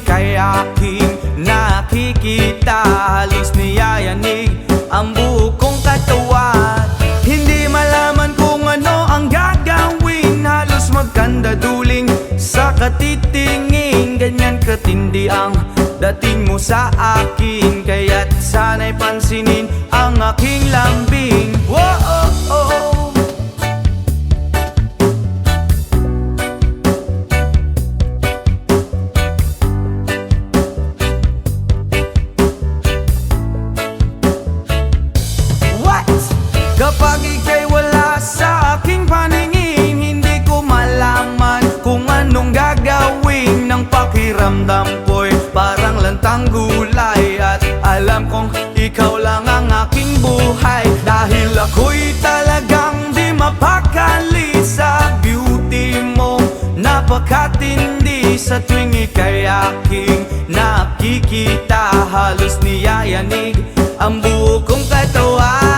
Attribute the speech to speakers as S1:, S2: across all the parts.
S1: ika'y aking nakikita. Halos niyayanig ang buo kong katawan. Hindi malaman kung ano ang gagawin. Halos magkandaduling sa katitingin. Ganyan katindi ang dating mo sa akin, kaya't sana'y pansinin ang aking lambing. Whoa, oh, oh. Kapag ika'y wala sa aking paningin, hindi ko malaman kung anong gagawin. Ng pakiramdam ko'y parang lantang gulay, at alam kong ikaw lang ang aking buhay. Dahil ako'y talagang di mapakali sa beauty mo, napakatindi. Sa tuwing ika'y aking nakikita, halos niyayanig ang buo kong katawan.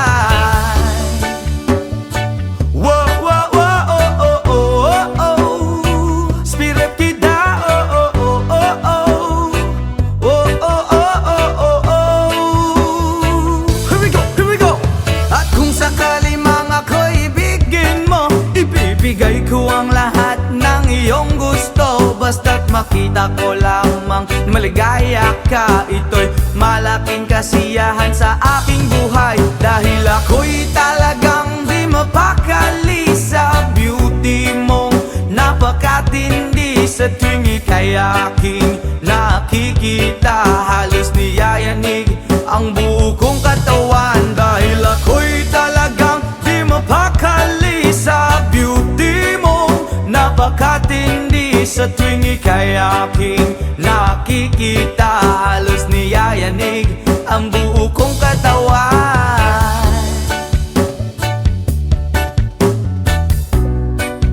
S1: Ibigay ko ang lahat ng iyong gusto, basta't makita ko lamang maligaya ka. Ito'y malaking kasiyahan sa aking buhay, dahil ako'y talagang di mapakali sa beauty mong napakatindi. Sa tuwing ika'y aking nakikita, halos niyayanig ang buo kong katawan. Dahil ako'y talagang di mapakali sa beauty mo, napakatindi. Sa tuwing ika'y aking nakikita, halos niyayanig ang buo kong katawan.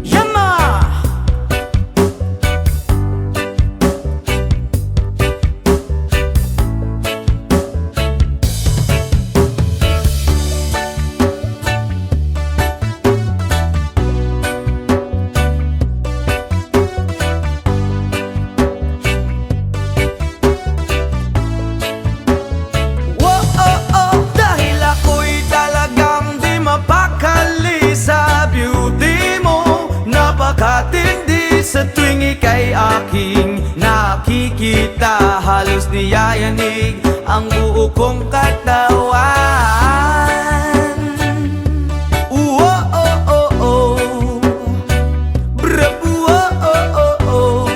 S1: Yama! Sa tuwing ika'y aking nakikita, halos niyayanig ang buo kong katawan. Oh, oh, oh, oh. Bravo, oh, oh, oh, oh.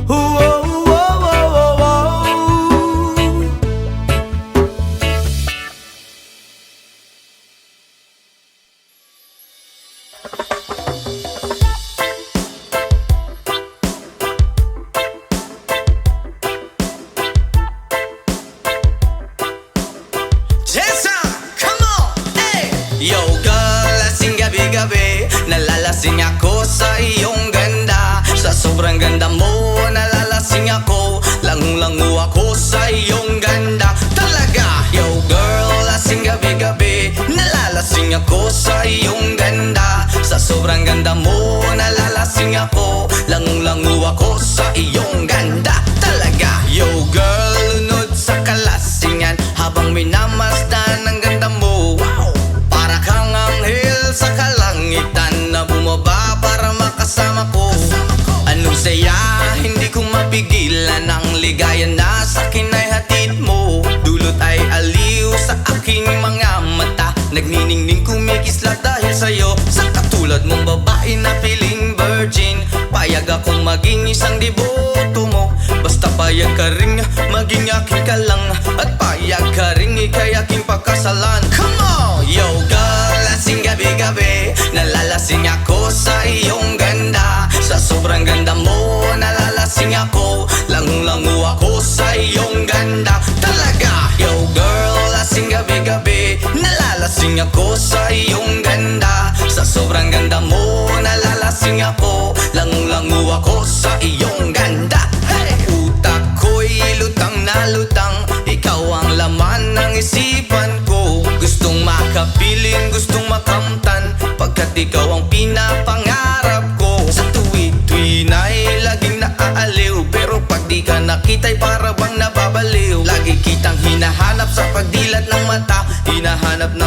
S1: Oh, oh, oh, oh, oh. Yo girl, lasing gabi-gabi, nalalasing ako sa iyong ganda. Sa sobrang ganda mo, nalalasing ako, langung-langu ako sa iyong ganda. Talaga, yo girl, lasing gabi-gabi, nalalasing ako sa iyong ganda. Sa sobrang ganda mo, nalalasing ako, langung-langu ako sa iyong ganda. Talaga, yo girl, lunod sa kalasingan, habang minamasdan ang ganda mo. Wow! Sa kalangitan na bumaba para makasama ko. Anong saya, hindi ko mapigilan ang ligaya na sa'kin ay hatid mo. Dulot ay aliw sa aking mga mata, nagniningning kumikislat dahil sa'yo. Sa katulad mong babae na piling virgin, payag akong maging isang deboto mo. Basta payag ka rin maging aking ka lang, at payag ka rin ika'y aking pagkasalan. Come on! Yo girl, lasing gabi-gabi, nalalasing ako sa iyong ganda. Sa sobrang ganda mo, nalalasing ako, langung-langu ako sa iyong ganda. Talaga, yo girl, lasing gabi-gabi, nalalasing ako sa iyong ganda. Sa sobrang ganda mo, nalalasing ako, langung-langu ako sa iyong ganda. Hey! Utak ko'y lutang na lutang, ikaw ang laman ng isipan ko. Gustong makapiling, gustong makamtan, pagkat ikaw ang pinapangarap ko. Sa tuwi-tuwi na'y laging naaaliw, pero pag di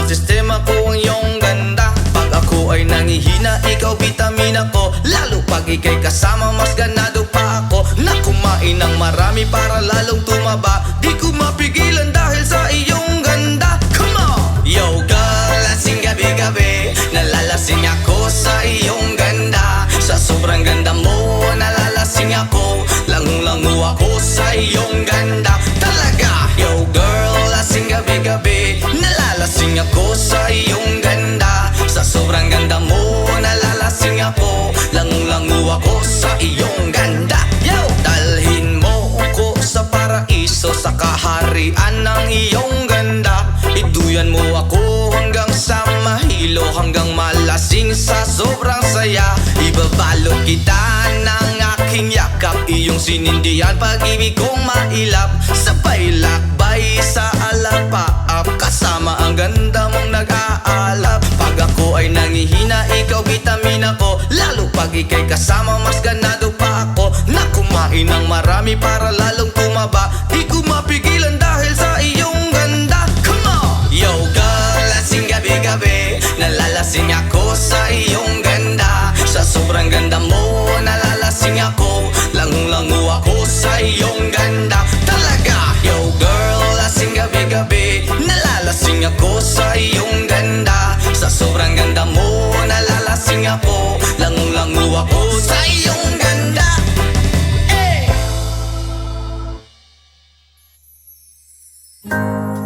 S1: ang sistema ko ang iyong ganda. Pag ako ay nangihina, ikaw vitamina ko. Lalo pag ika'y kasama, mas ganado pa ako na kumain ng marami para lalong tumaba. Di ko mapigilan dahil sa iyong ganda. Come on! Yo girl, lasing gabi-gabi, nalalasing ako sa iyong ganda. Sa sobrang ganda mo, nalalasing ako. Langung-langu ako sa iyong ganda. Talaga! Yo girl, lasing gabi-gabi, nalalasing ako sa iyong ganda. Sa sobrang ganda mo, nalalasing ako. Langung-langu ako sa iyong ganda. Yo! Dalhin mo ko sa paraiso, sa kaharian ng iyong ganda. Iduyan mo ako hanggang sa mahilo, hanggang malasing sa sobrang saya. Ibabalot kita ng aking yakap, iyong sinindihan pag-ibig kong mailap. Sabay lakbay sa alapaap, kasama ang ganda mong nag-aalap. Pag ako ay nangihina, ikaw vitamina ko. Lalo pag ika'y kasama, mas ganado pa ako na kumain ng marami para lalong tumaba. Di ko mapigilan dahil sa iyong ganda. Come on! Yo girl, lasing gabi-gabi, nalalasing ako sa iyong ganda. Sa sobrang ganda mo, nalalasing ako. Langung-langu ako sa iyong ganda. Talaga! Yo girl, lasing gabi-gabi, nalalasing ako sa iyong ganda. Sa sobrang ganda mo, nalalasing ako. Langung-langu ako sa iyong ganda.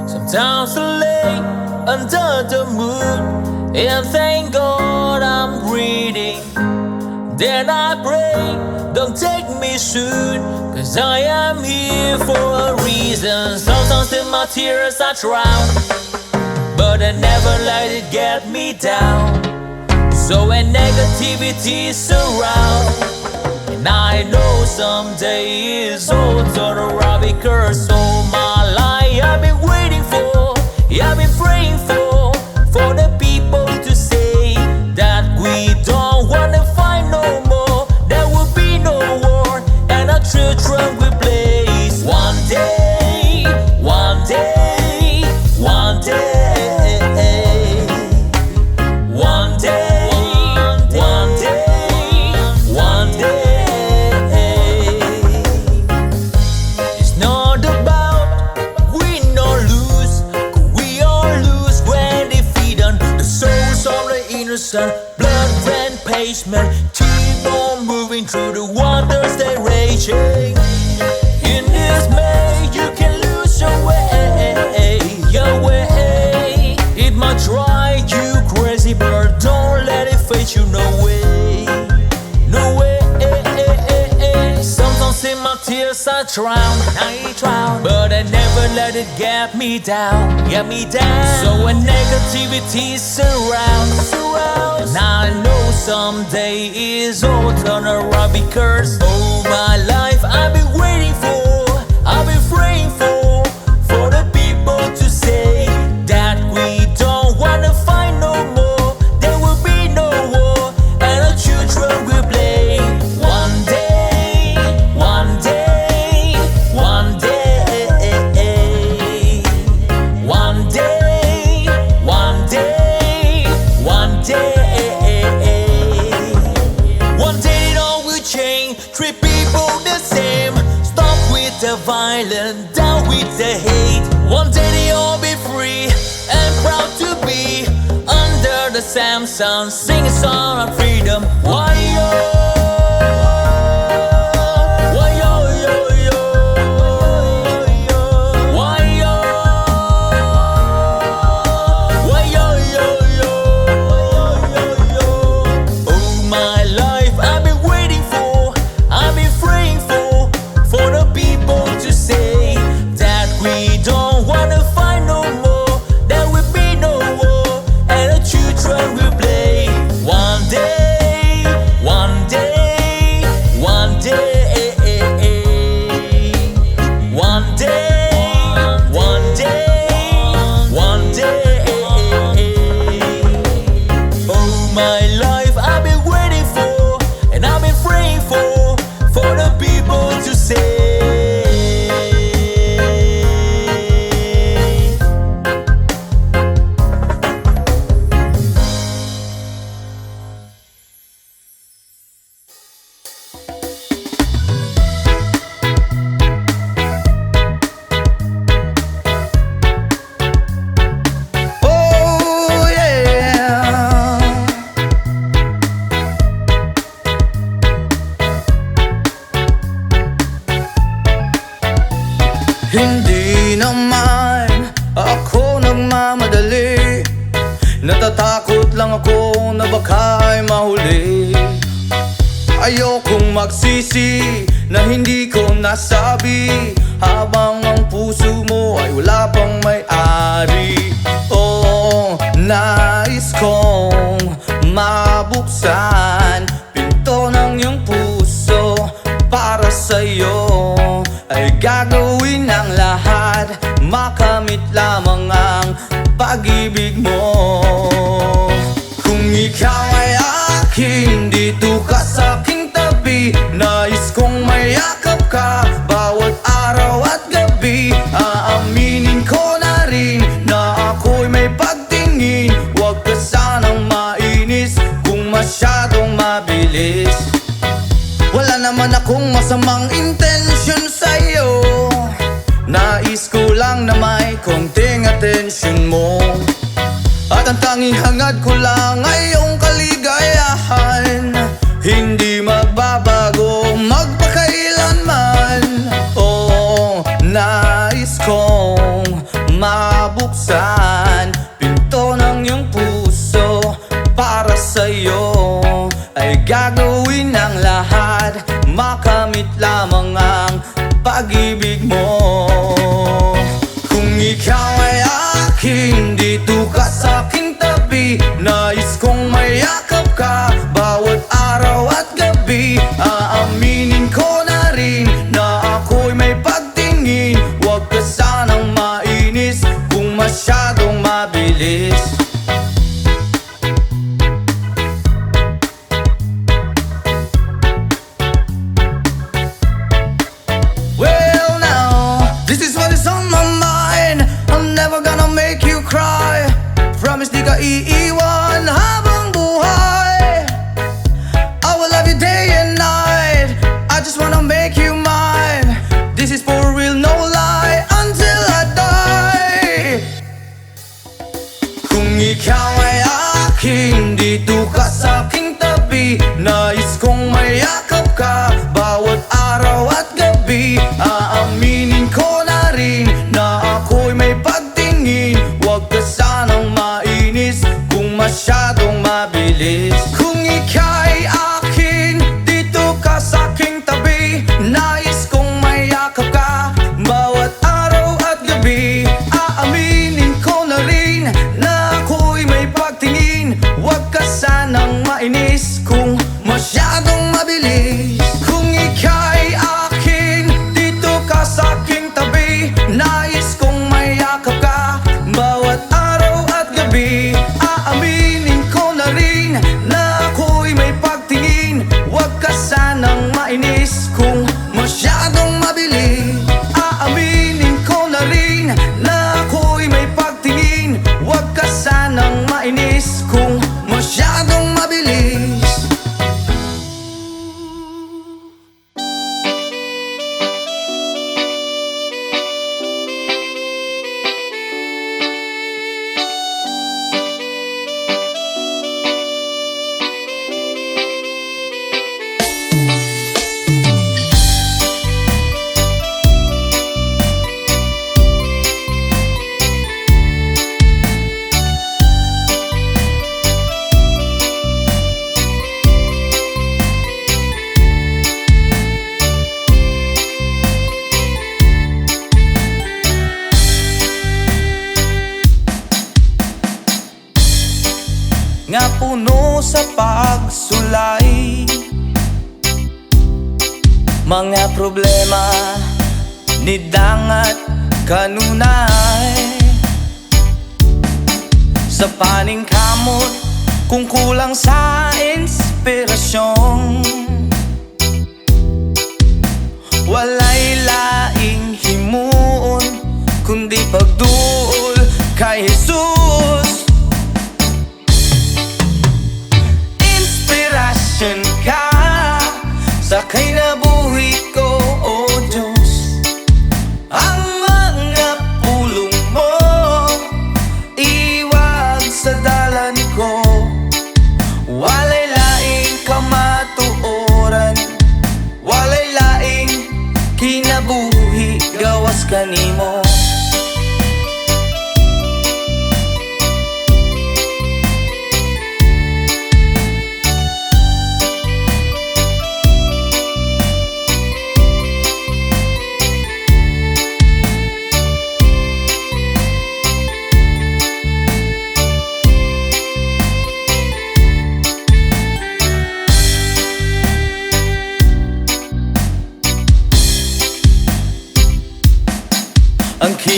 S2: Sometimes I lay under the moon and thank God I'm breathing. Then I pray, don't take me soon, cause I am here for a reason. Sometimes in my tears I drown, but I never let it get me down. So when negativity surround, and I know someday it's all turn around, because all my life I've been waiting for, I've been praying for the people to say that we don't wanna fight no more. There will be no war, and our children will blaze. One day, one day, one day, one day, one day, one day. It's not about win or lose, 'cause we all lose when defeat on the souls of the innocent. Blood ran pavement, keep on moving through the waters they raging. In this May, you can lose your way, your way. It might drive you crazy, but don't let it fade you. No way, no way. Sometimes in my tears I drown, but I never let it get me down, So when negativity surrounds, and I know someday it's all turn around, because all my life I've been waiting for, I've been praying for the people to say that we don't wanna fight no more. There will be no war, and our children will play. One day, one day, one day, one day, one day, one day. One day it all will change, treat people the same. Stop with the violence, down with the hate. One day they all be free and proud to be under the same sun, sing a song of freedom. Why yo? Why yo yo yo? Why yo? Why yo yo yo? All my life I've been waiting for, I've been praying for the people to say that we don't wanna fight no more. There will be no war, and the children will play. One day,
S1: Natatakot lang ako na baka ay mahuli. Ayokong magsisi na hindi ko nasabi, habang ang puso mo ay wala pang may-ari. Oh, nais kong mabuksan pinto ng iyong puso. Para sa'yo ay gagawin ang lahat, makamit lamang ang pag-ibig mo. Kung ikaw ay akin, dito ka sa aking tabi. Nais kong mayakap ka bawat araw at gabi. Aaminin ko na rin na ako'y may pagtingin. Huwag ka sanang mainis kung masyadong mabilis. Wala naman akong masamang intensyon sa'yo. Nais ko lang na may konting atensyon mo. At ang tanging hangad ko lang ay iyong kaligayahan. Hindi magbabago magpakailanman. Oh, nais kong mabuksan pinto ng iyong puso. Para sa'yo ay gagawin ang lahat, makamit lamang ang pag-ibig mo. Kung ikaw ay akin, dito ka sa aking tabi. Nais kong mayakap ka bawat araw at gabi. Aaminin ko na rin na ako'y may pagtingin. Huwag ka sanang mainis kung masyadong mabilis. Well now, this is what is on my mind. I'm never gonna make you cry. Promise di ka iiwan habang buhay. I will love you day and night. I just wanna make you mine. This is for real, no lie, until I die. Kung ikaw ay akin, dito ka sa aking tabi. Nais kong mayakap ka bawat araw at gabi. Aaminin ko na rin na ako'y may pagtingin. Huwag ka sanang mainis kung masyadong mabilis. Kung ika'y akin, dito ka sa aking tabi. Nais kong mayakap ka bawat araw at gabi. Aaminin ko na rin na ako'y may pagtingin. Huwag ka sanang mainis kung masyadong mabilis. Kung ika'y akin, dito ka sa aking tabi. Nais kong mayakap ka bawat araw at gabi. Aaminin ko na rin na ako'y may pagtingin. Huwag ka sanang mainis kung masyadong mabilis. Aaminin ko na rin na ako'y may pagtingin. Huwag ka sanang mainis kung masyadong mabilis. Nga puno sa pagsulay, mga problema ni dangat kanunay. Sa paningkamot kung kulang sa inspirasyon, walay laing himuon kundi pagduol kay Jesus. Inspirasyon ka sa kinabuhi ko, O Diyos. Ang mga pulong mo iwag sa dalan ko. Walay laing kamatuoran, walay laing kinabuhi gawas kanimo.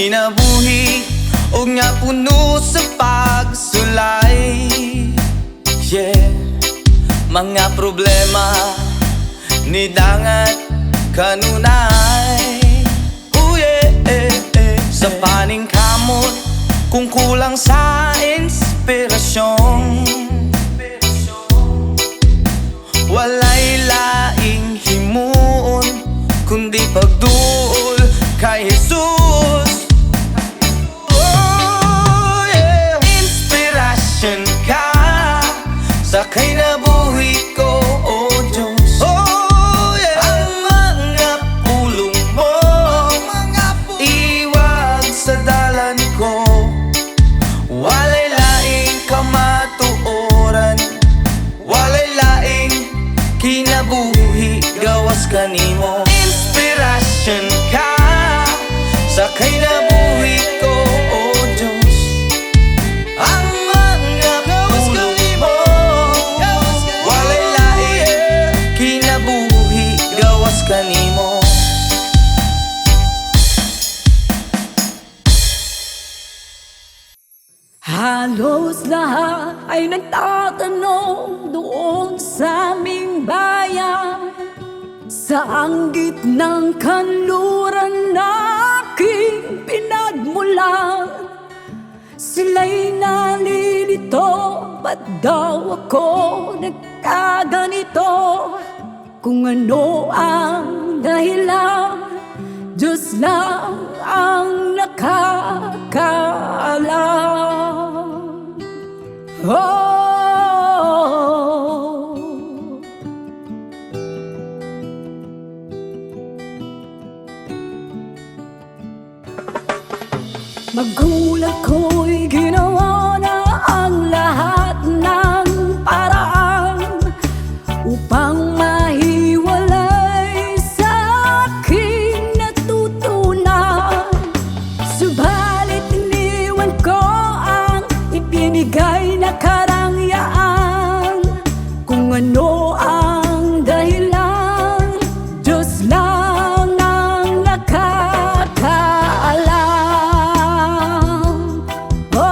S1: kinabuhi o nga puno sa pagsulay. Yeah, mga problema ni dangat kanunay. Oh yeah, sa paning kamot kung kulang sa inspirasyon, walay laing himuon kundi pagduol kay Jesus. Oh yeah, inspirasyon ka sa kinabuhi ko, oh Diyos. Oh yeah, ang mga pulong mo iwag sa dalan ko, walay laing kamatuoran, walay laing kinabuhi gawas kanimo. Inspirasyon ka sa kinabuhi ko, oh Diyos. Ang mga pulong mo walay laing kinabuhi gawas kanimo.
S3: Halos lahat ay nagtatanong doon sa aming bayan, saang gitnang kanluran na aking pinagmulan. Sila'y nalilito, ba't daw ako nagkaganito? Kung ano ang dahilan, Diyos lang ang nakakaalam. Oh, magulang ko'y ginawa na ang lahat ng paraan upang mahiwalay sa aking natutunan. Subalit iniwan ko ang ibinigay na karangyaan. Kung ano ang dahilan, Diyos lang ang nakakaalam. Oh,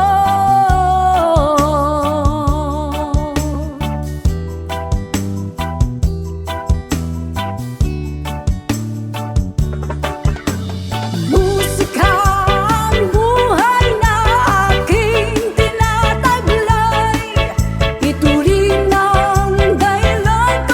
S3: musika ang buhay na aking tinataglay. Ituloy ng dahilan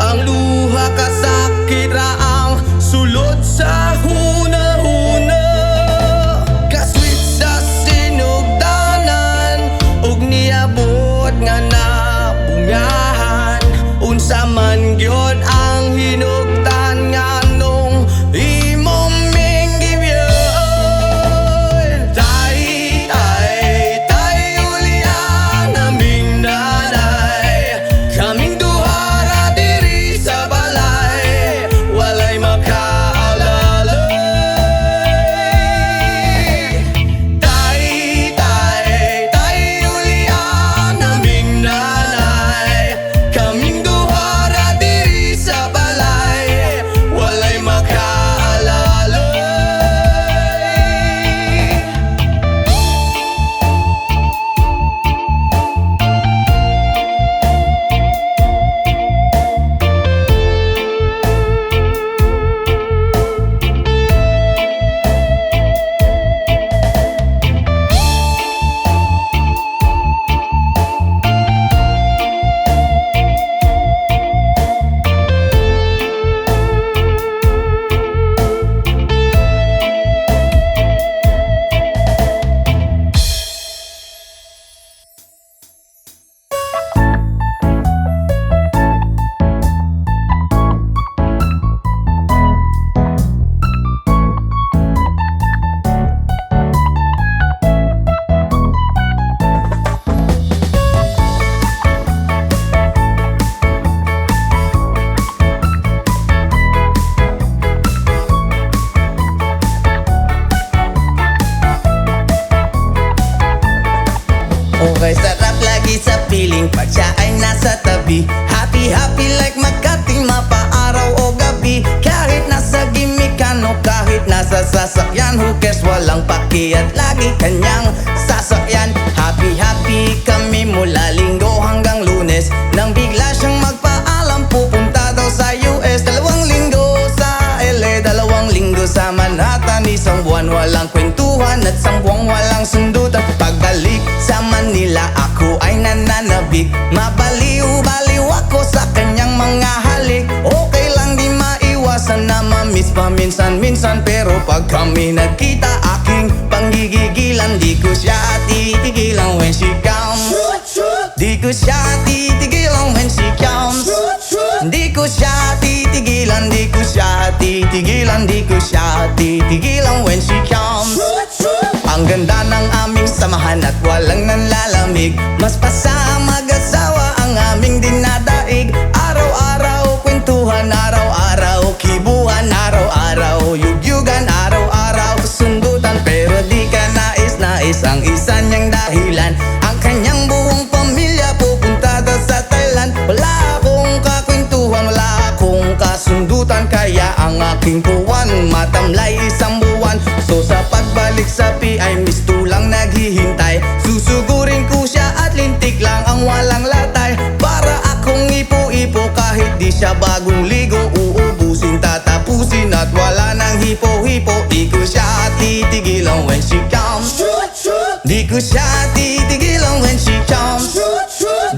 S1: Ang luha kasakit raang sulod sa hunahuna. Kaswit sa sinugdanan ug niabot nga nabungahan. Unsa man gyud ang hinugdan nga nung imong minggibyon. Tay, tay, tay, ulian naming nanay. Kaming duhara diri sa balay, walay makaalalay. Tay, tay, tay, ulian naming nanay. Kaming duhara diri sa balay, walay makaalalay. Okay, sarap lagi sa piling pag siya ay nasa tabi. Happy, happy like Makati, mapaaraw o gabi. Kahit nasa gimikan o kahit nasa sasakyan, who cares, walang pakiat, lagi kanyang sasakyan. Happy, happy kami mula Linggo hanggang Lunes. Nang bigla siyang magpaalam, pupunta daw sa US. 2 linggo sa LA, 2 linggo sa Manhattan. Isang buwan walang kwentuhan at sambuang walang sundutan. Pagbalik sa Manila, ako ay nananabik. Mabaliw-baliw ako sa kanyang mga halik. Okay lang di maiwasan na mamiss paminsan-minsan, pero pag kami nagkita, aking panggigigilan. Di ko siya titigilan when she comes. Di ko siya titigilan when she comes. Di ko siya titigilan, di ko siya titigilan, di ko siya titigilan when she comes. Ang ganda ng aming samahan at walang nanlalamig. Mas pasa mag-asawa ang aming dinadaig. Araw-araw kwentuhan, araw-araw kibuhan, araw-araw yugyugan, araw-araw sundutan. Pero di ka nais-nais ang isa niyang dahilan. Ang kanyang buong pamilya pupunta daw sa Thailand. Wala akong kakwentuhan, wala akong kasundutan. Kaya ang aking puwan matamlay isang buwan. So sa pagbalik sa PI, misto lang naghihintay. Susugurin ko siya at lintik lang ang walang latay. Para akong ipo-ipo kahit di siya bagong ligo. Uubusin, tatapusin at wala nang hipo-hipo. Di ko siya titigilan when she comes. Di ko siya titigilan when she comes.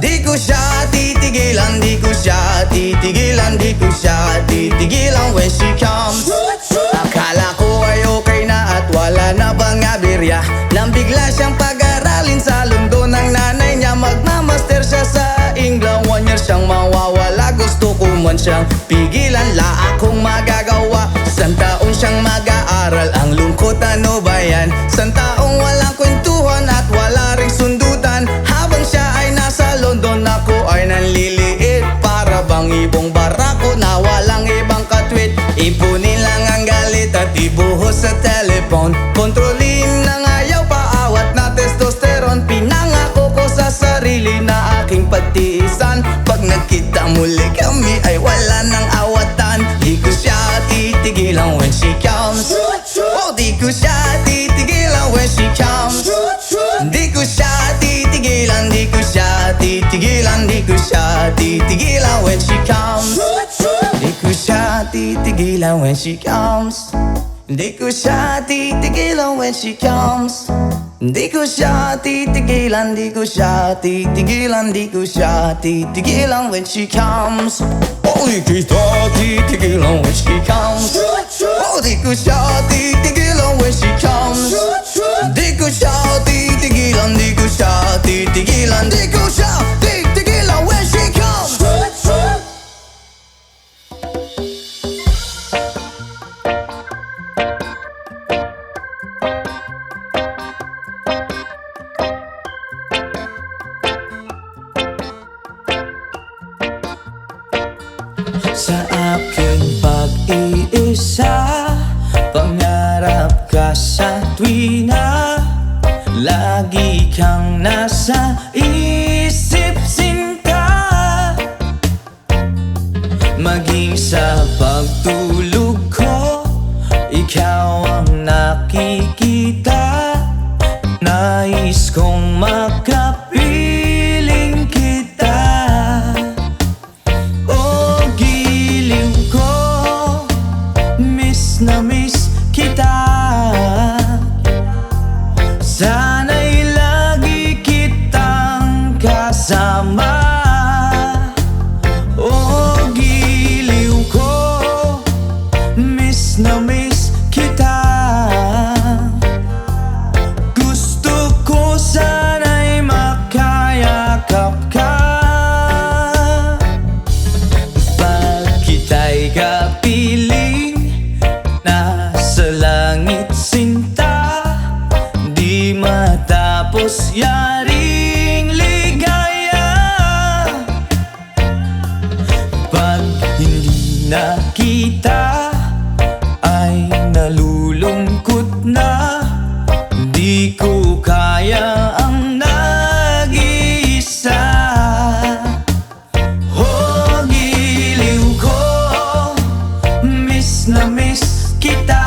S1: Di ko siya titigilan, di ko siya titigilan, di ko siya titigilan when she comes. Akala ko ay okay na at wala na bang aberya. Nang bigla siyang pag-aralin sa London ng nanay niya. Magmamaster siya sa England, 1 year siyang mawawala. Gusto ko man siyang pigilan, la akong magagawa. Isang taon siyang mag-aaral, ang lungkot ano ba yan? Isang taong walang kwentuhan at wala ring sundutan. Habang siya ay nasa London, ako ay nanliliit. Para bang ibong barako na walang ibang katwit. Ipunin lang ang galit at ibuhos sa telepon. Kontrolin ng ayaw, paawat na testosterone. Pinangako ko sa sarili na aking pagtiisan. Pag nagkita muli kami ay wala nang awatan. Di ko siya titigilan when she comes. Oh, di ko siya titigilan when she comes. Di ko siya titigilan, di ko siya titigilan, di ko siya titigilan when she comes. Di ko siya titigilan when she comes. Di ko siya titigilan when she comes. Di ko siya titigilan, di ko siya titigilan, di ko siya titigilan when she comes. Oh, di kita titigilan when she comes. Oh, di ko siya titigilan when she comes. Di ko siya titigilan, di ko siya titigilan, di ko siya titigilan when she comes.
S2: Sa aking pag-iisa, pangarap ka sa tuwina. Lagi kang nasa isip, sinta. Maging sa pagtulog ko, ikaw ang nakikita. Nais kong makapiling kita. Na miss kita. Sana'y lagi kitang kasama. Oh, giliw ko, miss na miss kita. Gusto ko sana'y makayakap ka. Pag kita'y kapiling nasa langit, sinta, di matapos yaring ligaya. Pag hindi na kita, ay nalulungkot na. Di ko kaya ang nag-iisa. Oh, giliw ko, miss na miss kita.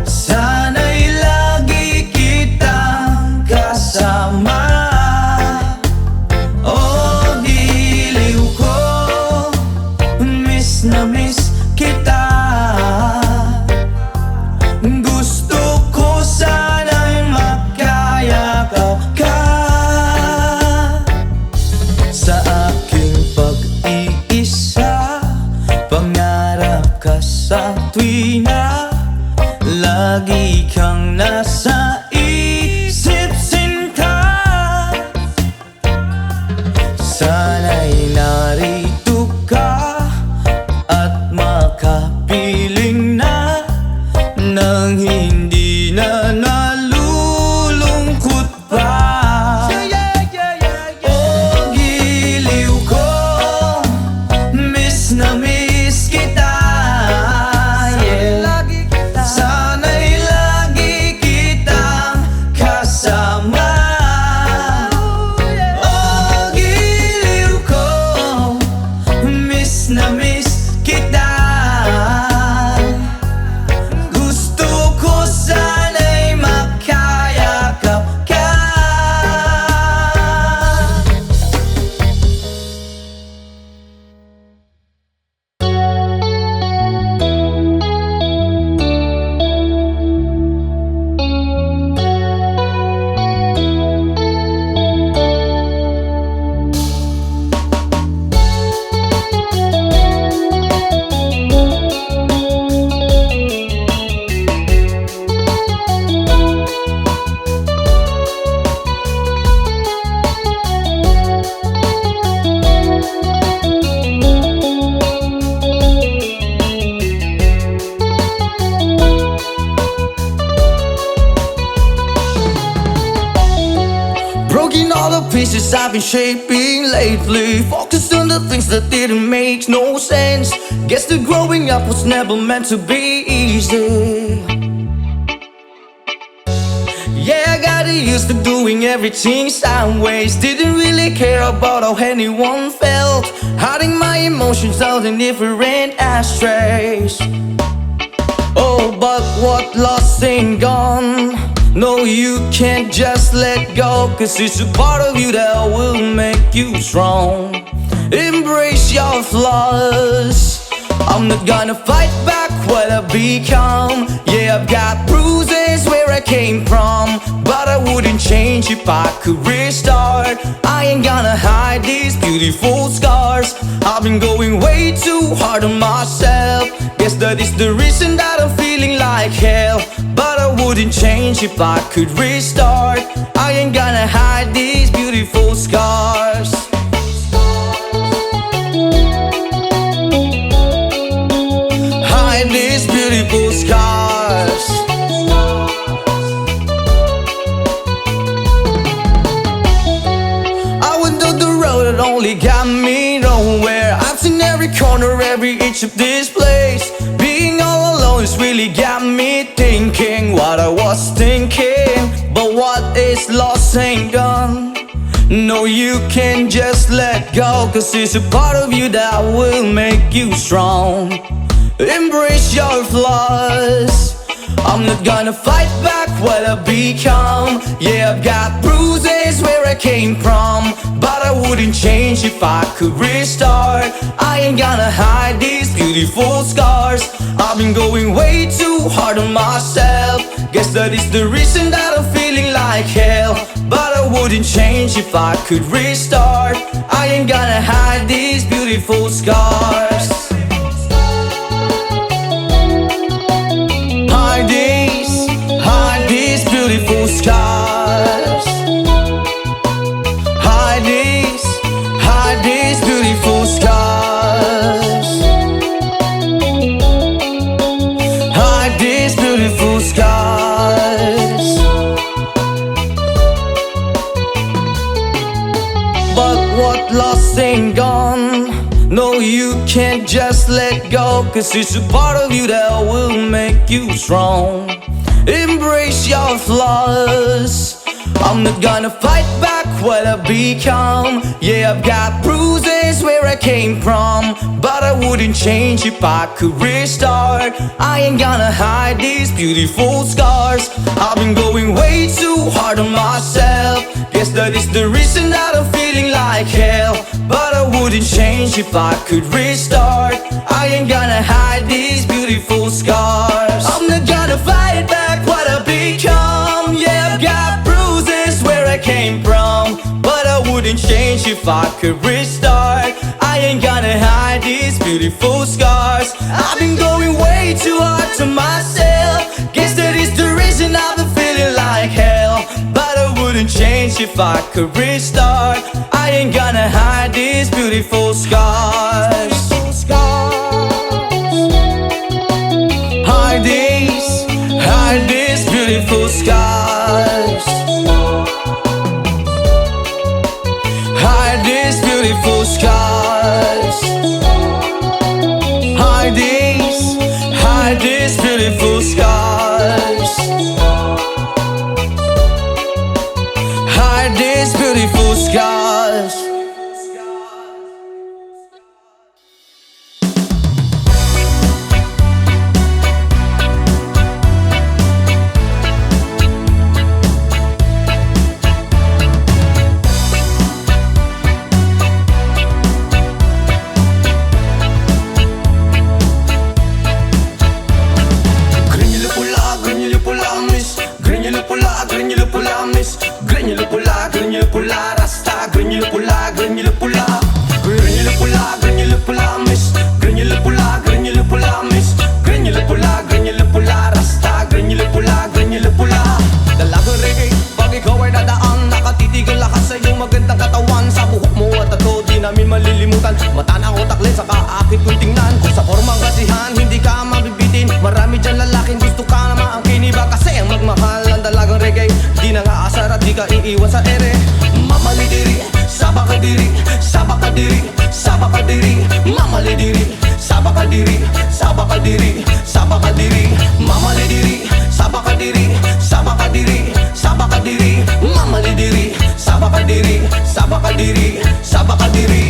S2: Sana'y lagi kitang kasama. Oh, giliw ko, miss na miss kita. Gusto ko sana'y makayakap ka. Sa aking pag-iisa, pangarap ka sa tuwina. Lagi kang nasa isip, sinta. Sana'y narito ka at makapiling na, nang hindi na nalulungkot pa. Oh, giliw ko, miss na miss kita. Sana'y lagi kitang kasama. Oh, giliw ko, miss na miss kita. Gusto ko sana'y makayakap ka.
S1: Broken all the pieces I've been shaping lately. Focused on the things that didn't make no sense. Guess the growing up was never meant to be easy. Yeah, I got used to doing everything sideways. Didn't really care about how anyone felt. Hiding my emotions out in different ashtrays. Oh, but what lost ain't gone. No, you can't just let go, 'cause it's a part of you that will make you strong. Embrace your flaws. I'm not gonna fight back what I become. Yeah, I've got bruises where I came from, but I wouldn't change if I could restart. I ain't gonna hide these beautiful scars. I've been going way too hard on myself. Guess that is the reason that I'm feeling like hell. But I wouldn't change if I could restart. I ain't gonna hide these beautiful scars. Hide these beautiful scars. I went down the road that only got me nowhere. I've seen every corner, every inch of this place. Being all alone has really got me thinking what I was thinking. But what is lost ain't done. No, you can't just let go, 'cause it's a part of you that will make you strong. Embrace your flaws. I'm not gonna fight back what I become. Yeah, I've got bruises where I came from, but I wouldn't change if I could restart. I ain't gonna hide these beautiful scars. I've been going way too hard on myself. Guess that is the reason that I'm feeling like hell. But I wouldn't change if I could restart. I ain't gonna hide these beautiful scars. Hide these beautiful scars. Hide these beautiful scars. Hide these beautiful scars. But what lost ain't gone. No, you can't just let go, 'cause it's a part of you that will make you strong. Embrace your flaws. I'm not gonna fight back what I become. Yeah, I've got bruises where I came from, but I wouldn't change if I could restart. I ain't gonna hide these beautiful scars. I've been going way too hard on myself. Guess that is the reason that I'm feeling like hell. But I wouldn't change if I could restart. I ain't gonna hide these beautiful scars. I'm not gonna fight back what I become. Yeah, I've got bruises where I came from, but I wouldn't change if I could restart. I ain't gonna hide these beautiful scars. I've been going way too hard to myself. Guess that is the reason I've been feeling like hell. But I wouldn't change if I could restart. I ain't gonna hide these beautiful scars. Hide these beautiful scars. Hide these beautiful scars. Hide these beautiful scars. Hide these beautiful scars. Granular pula, rasta, granular pula, granular pula. Granular pula, granular pula, miss. Granular pula, miss. Granular pula, rasta, granular pula. Dalagang reggae, pag ikaw ay dadaan, nakatitigil lakas sa iyong magandang katawan. Sa buhok mo at tato, di namin malilimutan. Mata ng utak len, saka akit kong tingnan. Kung sa formang kasihan, hindi ka mabibitin. Marami dyan lalaking gusto ka na maangkin. Iba kasi ang magmahal ang dalagang reggae. Di na nga asar at di ka iiwan sa ere. Mamalidiri, sabakadiri, sabakadiri, sabakadiri. Mamalidiri, sabakadiri, sabakadiri, sabakadiri. Mamalidiri, sabakadiri, sabakadiri, sabakadiri. Mamalidiri, sabakadiri, sabakadiri, sabakadiri.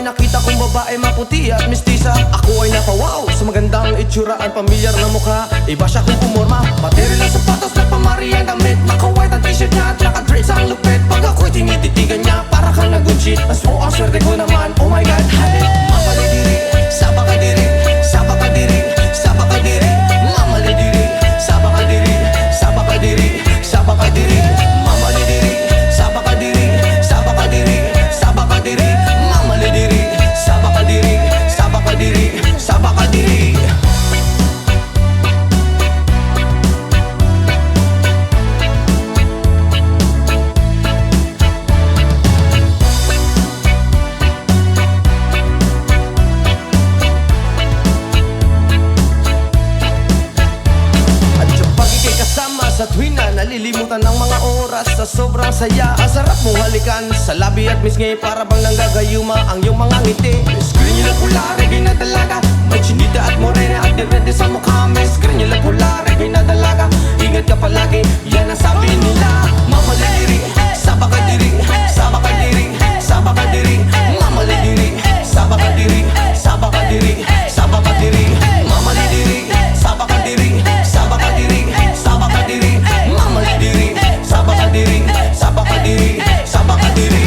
S4: nakita kong babae maputi at mestiza. Ako ay napawaw sa magandang itsura at pamilyar na mukha. Iba siya kung pumorma, material ang sapatos na pamari ang damit. Naka-white ang t-shirt niya at naka-dress ang lupit. Pag ako'y tinititigan niya, para kang nag-good-shit. Mas mo ang swerte ko naman, oh my god, habit. Mamalidiri, sabakadiri, sabakadiri, sabakadiri. Mamalidiri, sabakadiri, sabakadiri, sabakadiri. Mamalidiri, sabakadiri, sabakadiri, sabakadiri. Mamalidiri, sabakadiri, sabakadiri, sabakadiri. Sa tuwing na nalilimutan ng mga oras sa sobrang saya. Ang sarap mong halikan sa labi at misngi, para bang nanggagayuma ang iyong mga ngiti. Screen nyo lang pula, reggae na dalaga. May chinita at morena at direte sa mukha. May screen nyo lang pula, reggae na dalaga. Ingat ka palagi, yan ang sabi nila. Mamalidiri, sabakadiri, sabakadiri, sabakadiri. Mamalidiri, sabakadiri, sabakadiri, sabakadiri. Mamalidiri, sabakadiri, sabakadiri, sabakadiri. Mamalidiri, sabakadiri, sabakadiri, sabakadiri.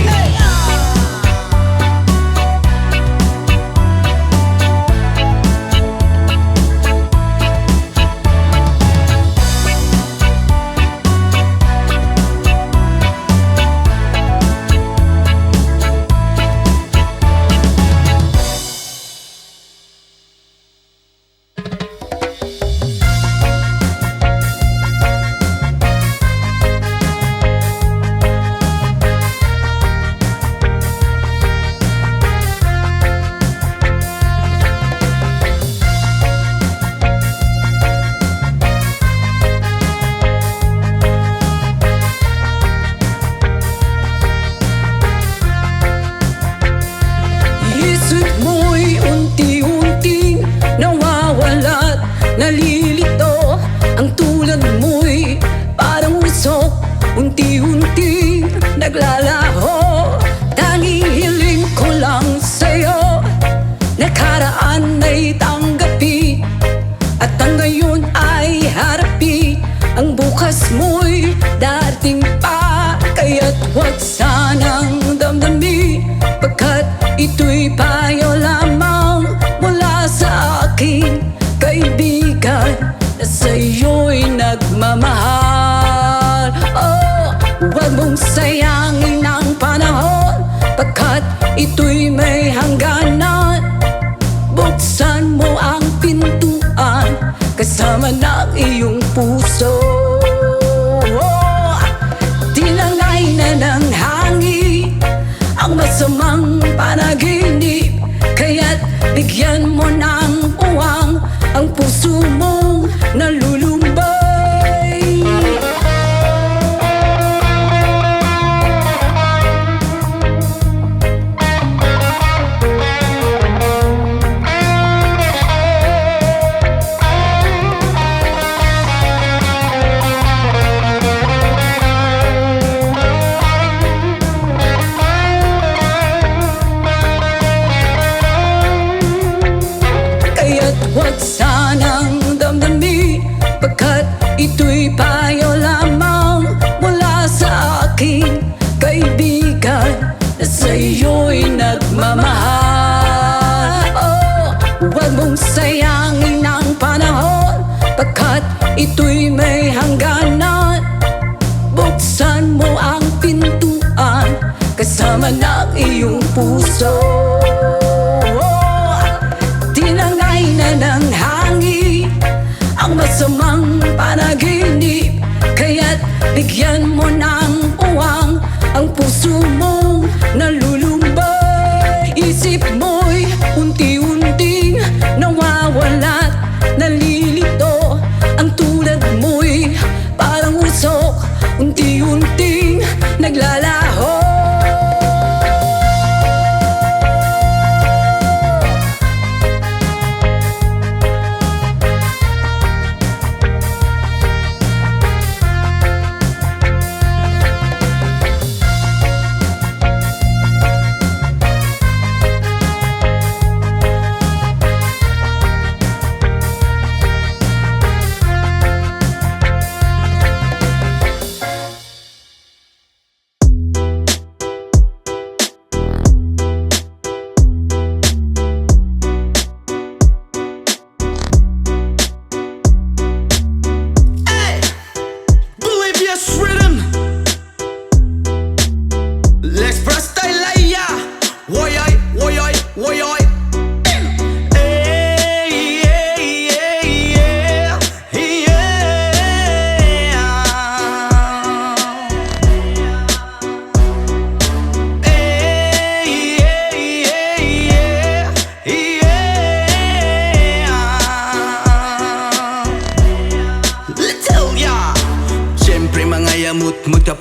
S3: Isip mo'y unti-unting nawawalat, nalilito. Ang tulad mo'y parang usok, unti-unting naglalaho. Tanging hiling ko lang sa'yo, nakaraan ay tanggapi, at ang ngayon ay harapi. Ang bukas mo'y dating pa, kaya't huwag sanang damdamin, pagkat ito'y payo lamang mula sa aking kaibigan na sa'yo'y nagmamahal. Oh, huwag mong sayangin ang panahon, pagkat ito'y may hangganan. Buksan mo ang pintuan kasama ng iyong puso. Oh, tinangay na ng hangin ang masamang panaginip, kaya't bigyan mo ng puwang ang puso mong nalulumbay. Huwag sanang damdamin, pagkat ito'y payo lamang mula sa aking kaibigan na sa'yo'y nagmamahal. Oh, huwag mong sayangin ang panahon, pagkat ito'y may hangganan. Buksan mo ang pintuan kasama ng iyong puso. Tinangay na ng hangin ang masamang panaginip, kaya't bigyan mo ng puwang ang puso mong nalulumbay. Isip mo'y unti-unting nawawalat, nalilito. Ang tulad mo'y parang usok, unti-unting naglalaho.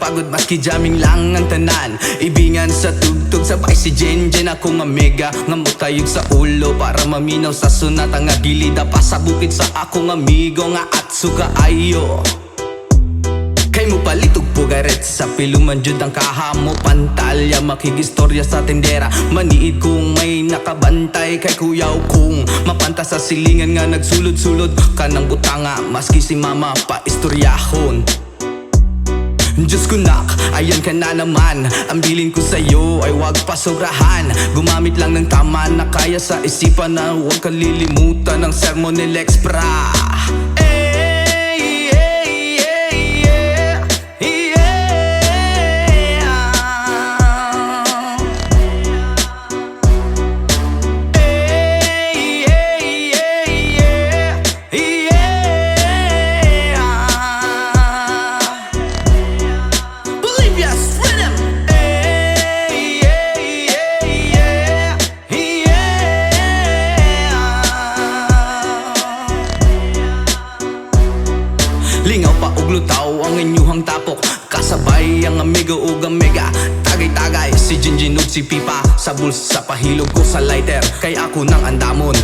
S1: pagod maski jamming lang ang tanan. Ibingan sa tugtog sabay si Jenjen ako nga mega. Nga mutayog sa ulo para maminaw sa sunat. Nga gilida pa sa bukid sa akong amigo nga atso kaayo. Kay mo palitog pugaret sa piluman jud ang kahamo pantalya. Makigistorya sa tendera, maniid kung may nakabantay. Kay kuyaw kung mapanta sa silingan nga nagsulod-sulod kanang butanga. Maski si mama pa istoryahon. Diyos ko nak, ayan ka na naman. Ang bilin ko sa'yo ay wag pasobrahan. Gumamit lang ng tama na kaya sa isipan. Na huwag kalilimutan ng sermon ni Lex Pra. Lingaw pa og lutaw ang inyuhang tapok. Kasabay ang amigo ug amiga. Tagay-tagay si Jinjin ug si Pipa. Sa bulsa pahilog ko sa lighter. Kay ako nang andamon.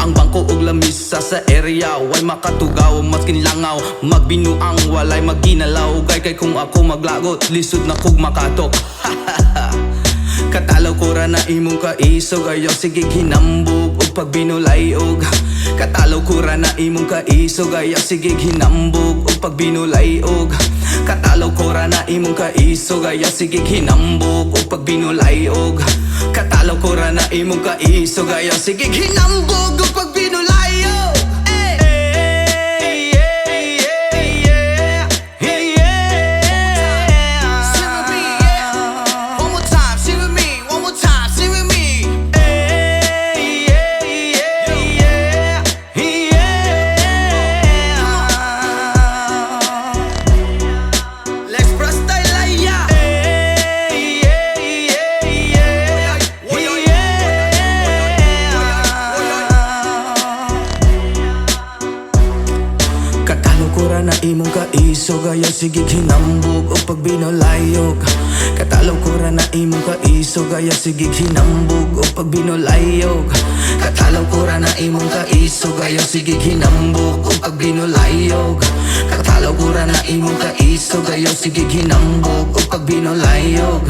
S1: Ang bangko ug lamisa sa area. Way makatugaw maskin langaw. Magbinuang walay maginalaw. Kay kung ako maglagot lisod na kog makatok. Katalaw ko ra na imong kaisog. Ayaw sige hinambog ug pagbinulayog. Katalaw ko ra na imong kaisog. Ayaw sige hinambog ug pagbinulayog. Katalaw ko ra na imong kaisog. Ayaw sige hinambog ug pagbinulayog. Katalaw ko ra na imong kaisog. Ayaw sige hinambog ug pagbinulayog. Kura na imong kaisog. Ayaw sige hinambog o pagbinulayog. Katalaw kura na imong kaisog. Ayaw sige hinambog o pagbinulayog. Katalaw kura na imong kaisog. Ayaw sige hinambog o pagbinulayog. Katalaw kura na imong kaisog. Ayaw sige hinambog o pagbinulayog.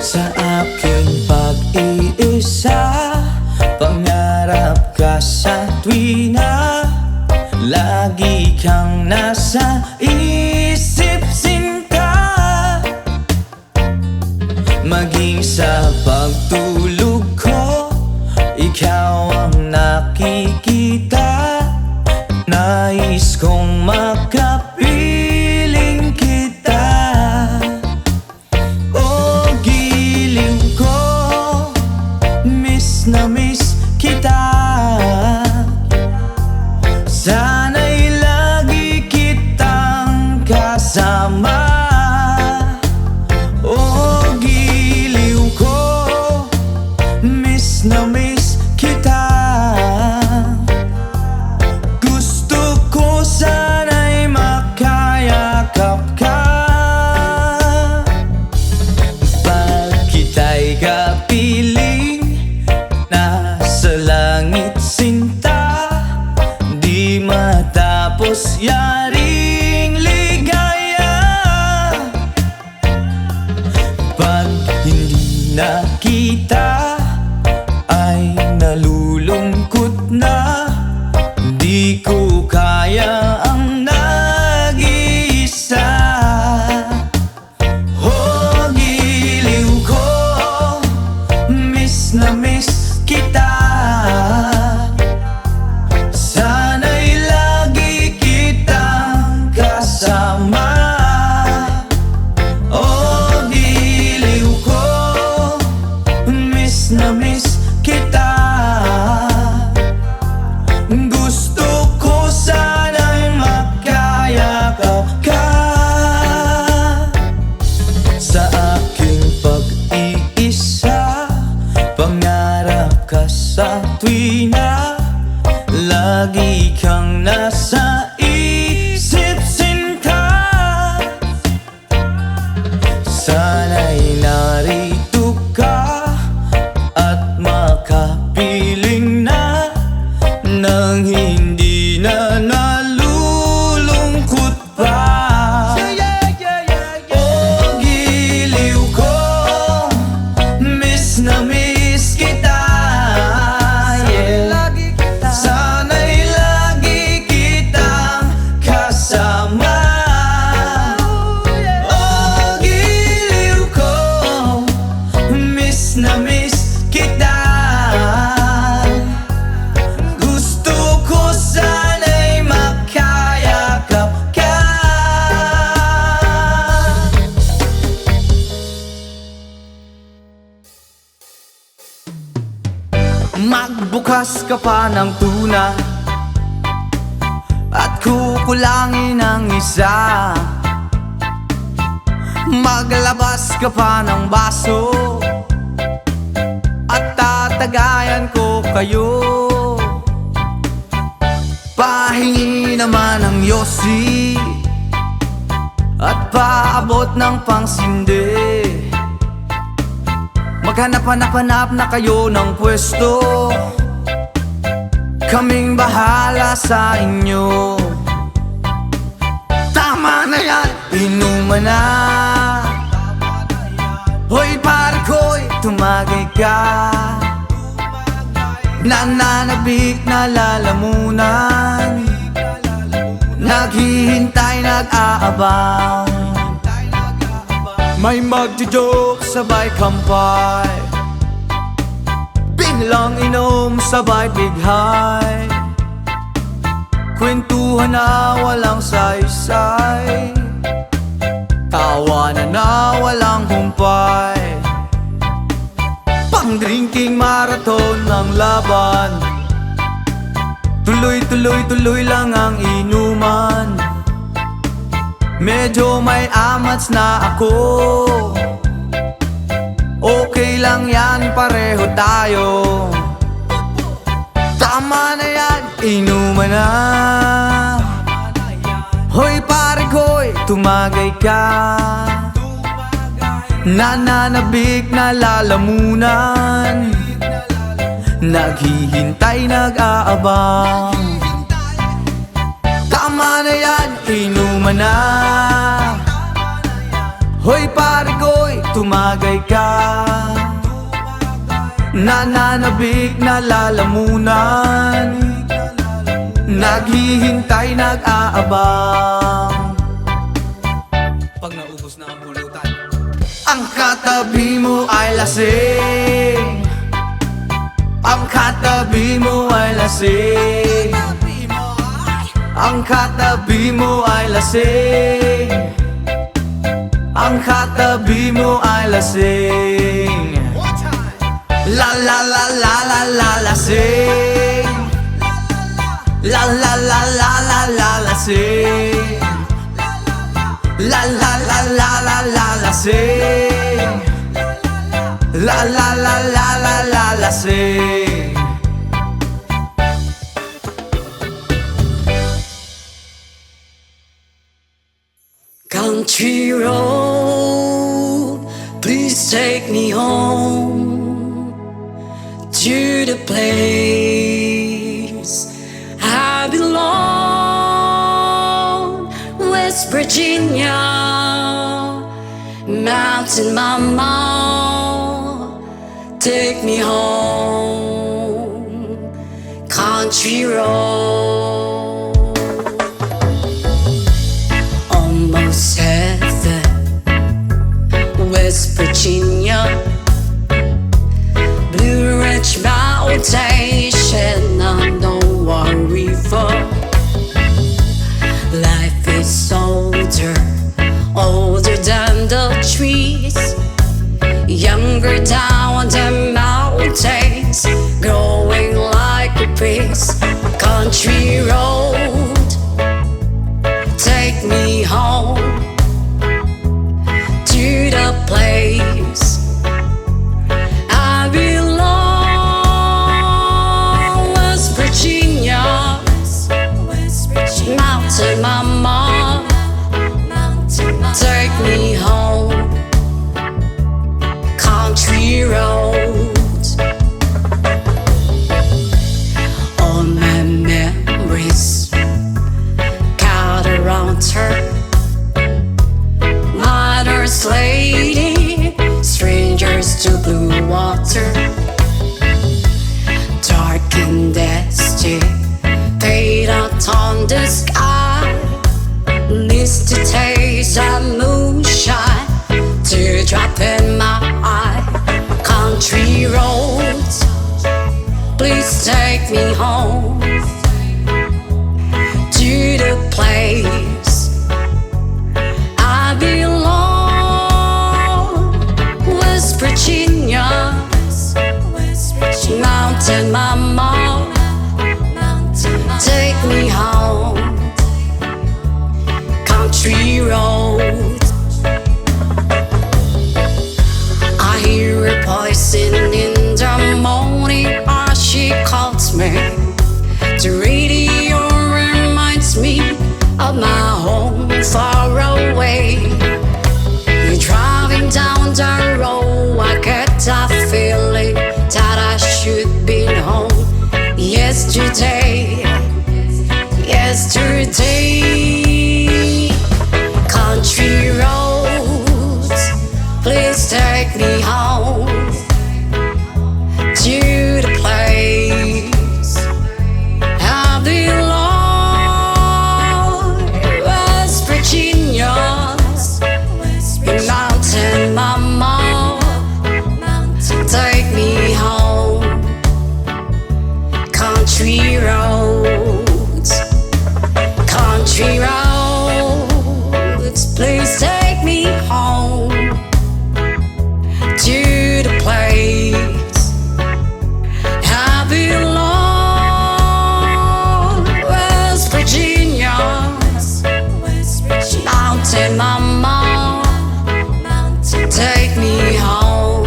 S2: Sa aking pag-iisa, pangarap ka sa tuwina. Lagi kang nasa isip sinta. Maging sa pagtulog ko, ikaw ang nakikita. Nais kong makapiling kita. Na miss kita. Sana'y lagi kitang kasama. Oh, giliw ko, miss na miss kita. Gusto ko sana'y makayakap ka. Pag kita'y kapiling nasa langit sinta, di Lagi kang nasa isip, sinta. Sana'y narito ka at makapiling na nang hindi na nalulungkot pa. Oh, giliw ko, miss na miss kita. Yeah. Sana'y lagi kitang kasama. Oh, giliw ko, miss na miss kita. Gusto ko sana'y makayakap ka. Magbukas ka pa ng tuna at kukulangin ang isa. Maglabas ka pa ng baso at tatagayan ko kayo. Pahingi naman ng yosi at paabot ng pangsindi. Maghanap-hanap na kayo ng pwesto, kaming bahala sa inyo. Tama na yan, inuman na. Hoy pare ko'y tumagay ka. Nananabik na lalamunan, naghihintay, nag-aabang. May magjo-joke, sabay kampay, biglang inom, sabay bighay. Kwentuhan na walang saysay, tawanan na walang humpay. Pang-drinking marathon ng laban, tuloy-tuloy-tuloy lang ang inuman. Medyo may amats na ako, okay lang yan, pareho tayo. Tama na yan, inuman na. Hoy pare ko'y tumagay ka. Nananabik na lalamunan, naghihintay, nag-aabang. Tama na yan, inuman na. Hoy pare ko'y tumagay ka. Nananabik na lalamunan, naghihintay, nag-aabang. Pag naubos na ang pulutan, ang katabi mo ay lasing. Ang katabi mo ay lasing. Ang katabi mo ay lasing. Ang katabi mo ay lasing. La la la la la la lasing. La la la la la la lasing. La la la la la la lasing. La la la la la la lasing.
S3: Country road, please take me home to the place I belong. West Virginia, Mountain Mama, take me home. Country road. Almost heaven, West Virginia, Blue Ridge Mountain, Shenandoah River. Life is older, older than the trees, younger down the mountains, growing like a breeze. Country road, take me home to the place I belong. West Virginia, out on the sky. Miss the taste of moonshine, teardrop in my eye. Country roads, please take me home to the place I belong. West Virginia, Mountain Mama, take me home. Country roads, I hear her poison in the morning as she calls me. The radio reminds me of my home far away. You're driving down the road, I get that feeling that I should be home. Yesterday, country roads, please take me home to the place I belong. West Virginia, Mountain Mama, take me home. Country roads, country roads, please take me home to the place I belong. West Virginia, Mountain Mama, take me home.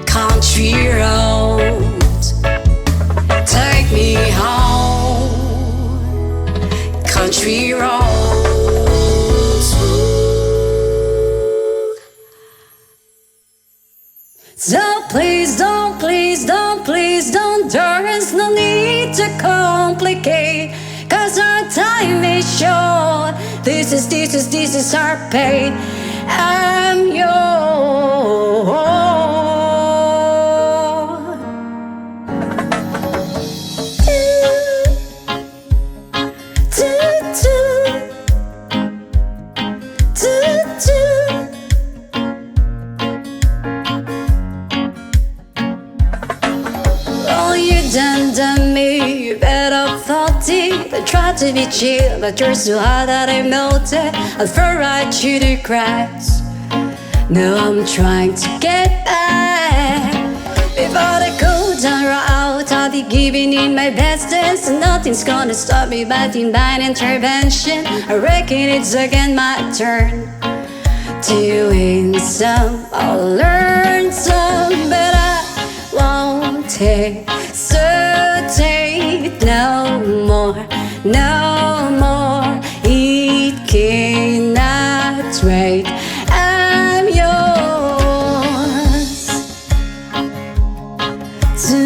S3: Country roads, take me home. Country roads. So please don't, please don't, please don't. There is no need to complicate, 'cause our time is short. This is our pain. I'm yours. Done me, you better felt it. I tried to be chill, but you're so hot that I melted. I fell right through the cracks. Now I'm trying to get back. Before the cold down out, I'll be giving in my best dance. And nothing's gonna stop me by divine intervention. I reckon it's again my turn to win some. I'll learn some, but I won't hesitate no more, no more. It cannot wait. I'm yours to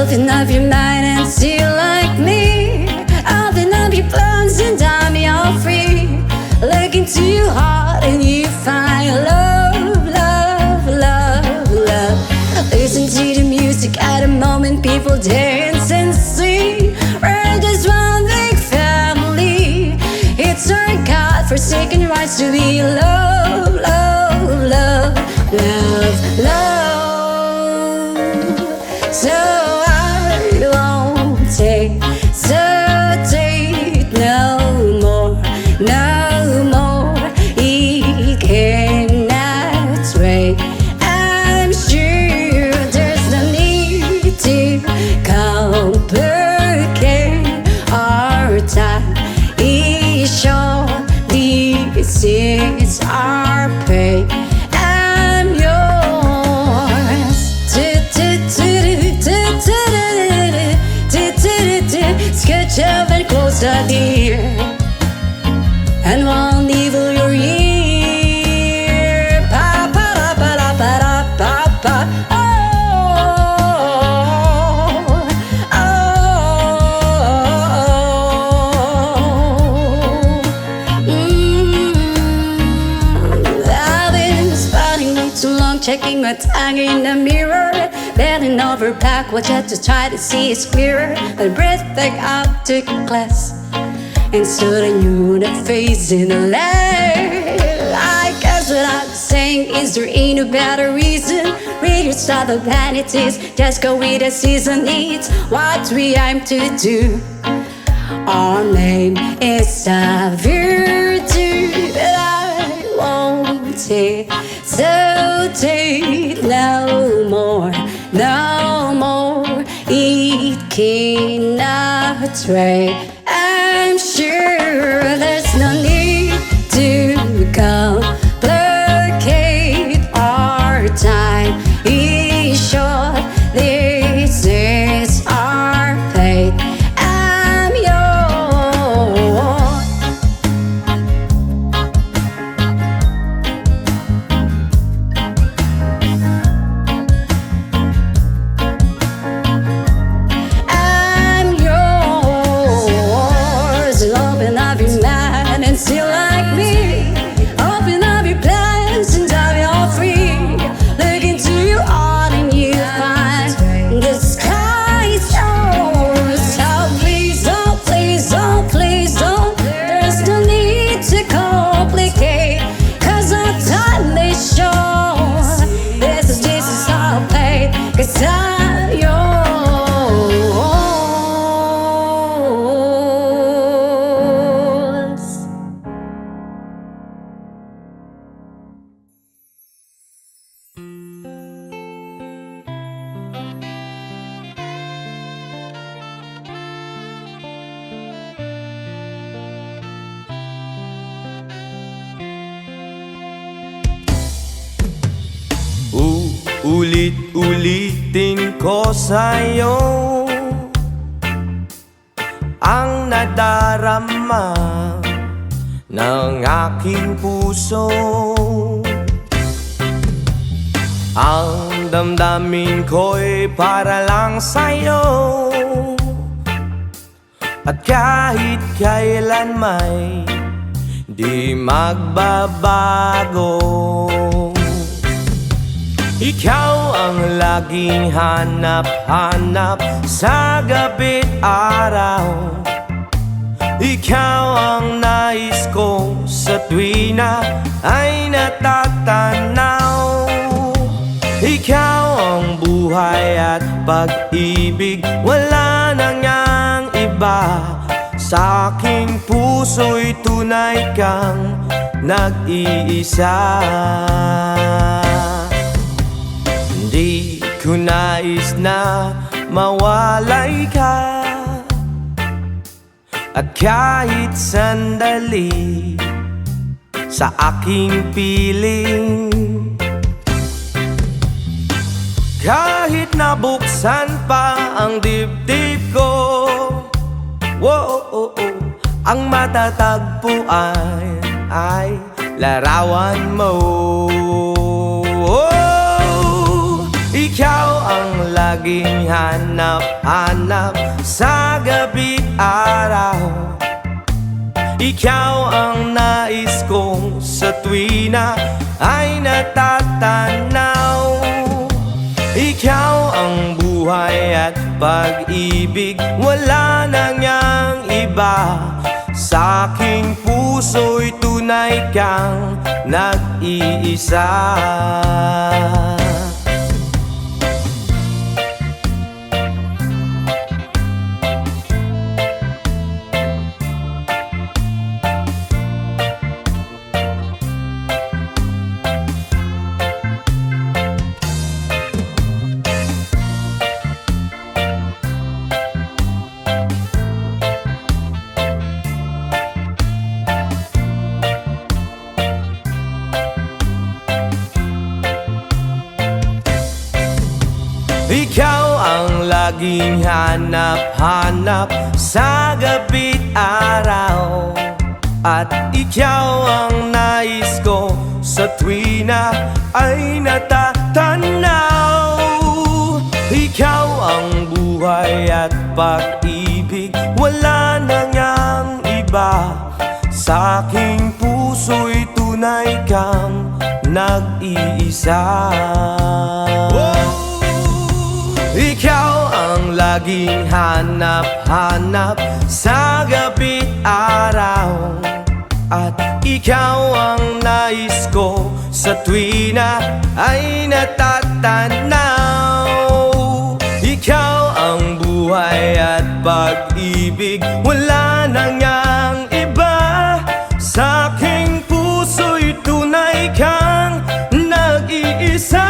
S3: open up your mind and see like me. Open up your plans and I'm your free. Look into your heart and you find love, love, love, love. Listen to the music at the moment, people dance and sing. We're just one big family. It's our God-forsaken rights to be love, love, love, love, love. So hesitate no more, no more. It cannot wait. I'm sure there's no need to complicate our time. It's short, this is our pain. I'm yours. Sketch up and closer, dear, and one evil your ear. Pa pa da pa da pa da pa pa. Oh, oh, oh. checking my tongue in the mirror, bending over backwards just to try to see it clearer. I breathed back up to class and stood a new face in the light. I guess what I'm saying is there ain't no better reason. Read your stuff of vanities, just go with the season. It's what we aim to do. Our name is a virtue, but I won't hesitate no more, no more. It cannot stray. I'm sure there's no need to complicate. Our time is short. This is our fate. I'm yours. I'm yours. Open up your mind and see like me. Open up your plans and dive you're free. Look into your heart and you find the sky is yours. So please don't, please don't, please don't. There's no need to complicate, 'cause our time is short. This is our fate, 'cause I'm yours.
S4: Ulit-ulitin ko sa'yo ang nadarama ng aking puso. Ang damdamin ko'y para lang sa'yo, at kahit kailan may di magbabago. Ikaw ang laging hanap-hanap sa gabi't araw. Ikaw ang nais ko sa tuwi na ay natatanaw. Ikaw ang buhay at pag-ibig, wala nang yang iba. Sa aking puso'y tunay kang nag-iisa. Di ko nais na mawalay ka, at kahit sandali sa aking piling. Kahit nabuksan pa ang dibdib ko, oh, ang matatagpuan ay larawan mo. Ikaw ang laging hanap-hanap sa gabi't araw. Ikaw ang nais kong sa tuwi na ay natatanaw. Ikaw ang buhay at pag-ibig, wala nang yang iba. Sa aking puso'y tunay kang nag-iisa. Ikaw ang laging hanap-hanap sa gabi't araw, at ikaw ang nais ko sa tuwi na ay natatanaw. Ikaw ang buhay at pag-ibig, wala nang yang iba. Sa aking puso'y tunay kang nag-iisa. Ikaw ang laging hanap-hanap sa gabi't araw, at ikaw ang nais ko sa tuwi na ay natatanaw. Ikaw ang buhay at pag-ibig, wala na ngang iba. Sa aking puso'y tunay kang nag-iisa.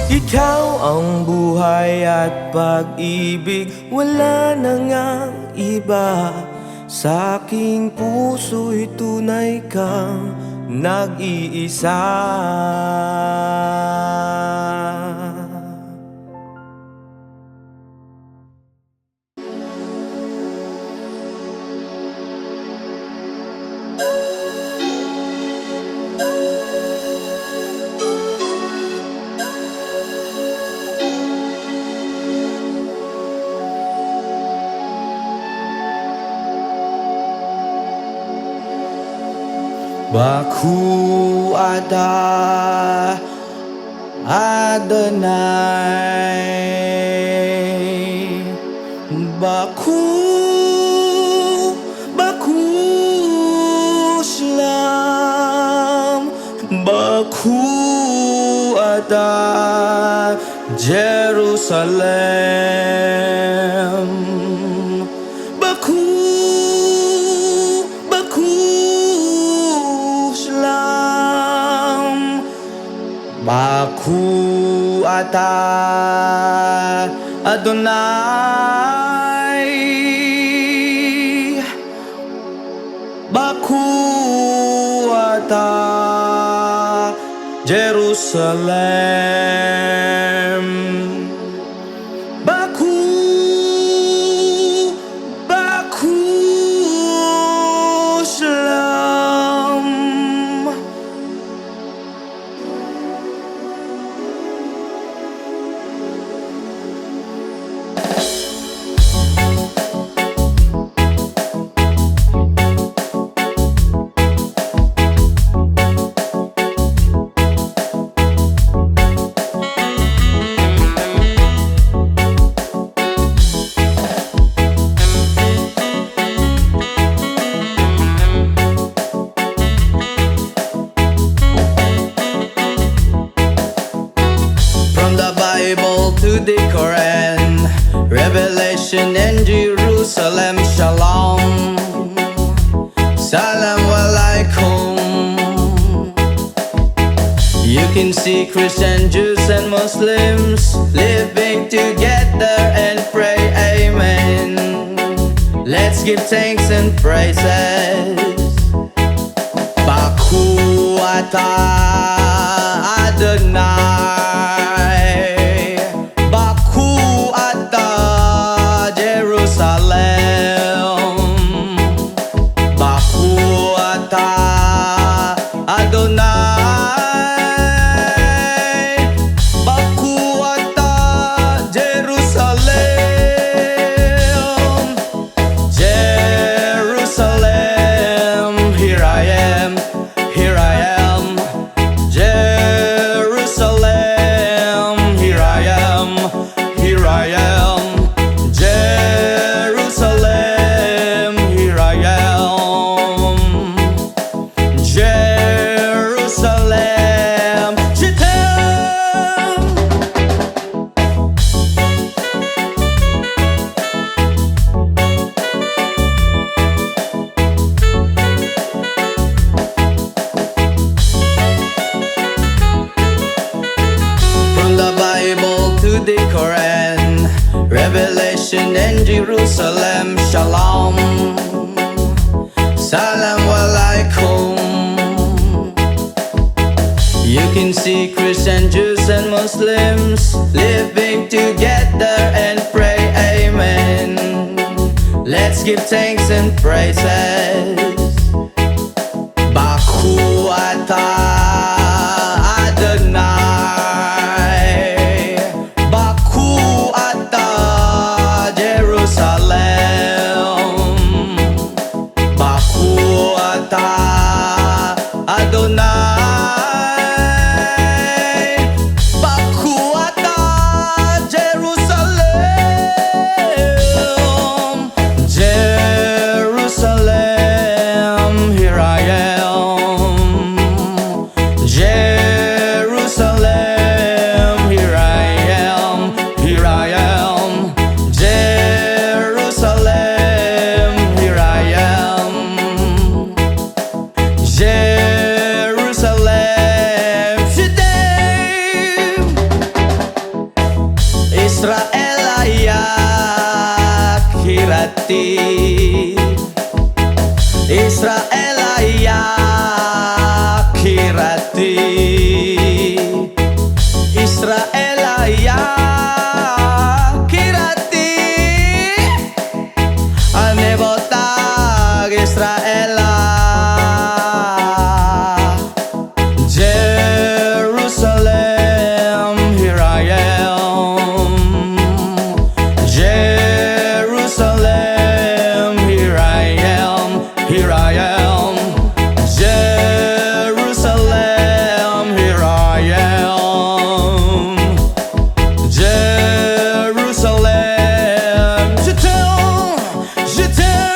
S4: Ikaw ang buhay at pag-ibig, wala na ngang iba. Sa aking puso'y tunay kang nag-iisa. Baku ada Adonai. Baku Shalom. Baku ada Jerusalem. Baku Shalom. Baku ata Adonai. Baku ata Jerusalem. Baku Shalom. From the Bible to the Quran, Revelation and Jerusalem, Shalom. Salam alaikum. You can see Christian, Jews and Muslims living together and pray amen. Let's give thanks and praises. Baku ata Adonai. Baku ata Jerusalem. Baku ata Adonai. Baku ata Jerusalem. Jerusalem, here I am, here I am. Jerusalem, here I am, here I am. Jerusalem, here I am. Jerusalem, Jerusalem. From the Bible to the Quran, Revelation and Jerusalem, Shalom. Salam alaikum. You can see Christian, Jews and Muslims living together and pray amen. Let's give thanks and praises. Baku ata Adonai. Baku ata Jerusalem. Baku ata Israel Kirati Israel Kirati Anebotag Israel Jerusalem, here I am. Jerusalem, here I am. Here I am. Jerusalem, here I am. Jerusalem, je t'aime, je t'aime.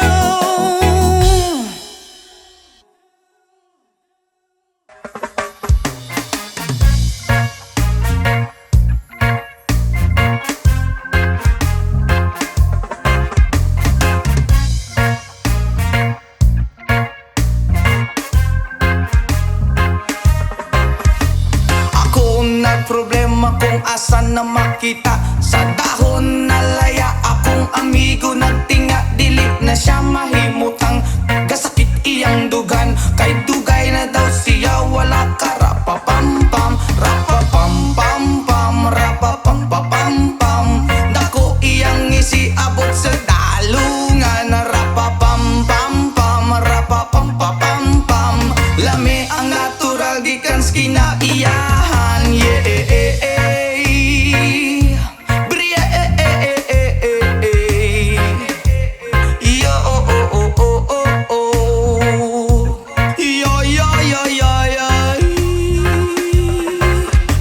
S1: Ako nagproblema kung asan na makita. Sa dahon na laya akong amigo nagtinga. Dili na siya mahimutang gasakit iyang dugan. Kay dugay na daw siya wala ka. Rapapampam, rapapampampam, rapapampapampam. Dako iyang isiabot sa dalungan. Rapapampampam, rapapampapampam. Lami ang natural gikan sa kinaiyahan. Yeah, Bria, yo, yo, yo, yo, yo, yo.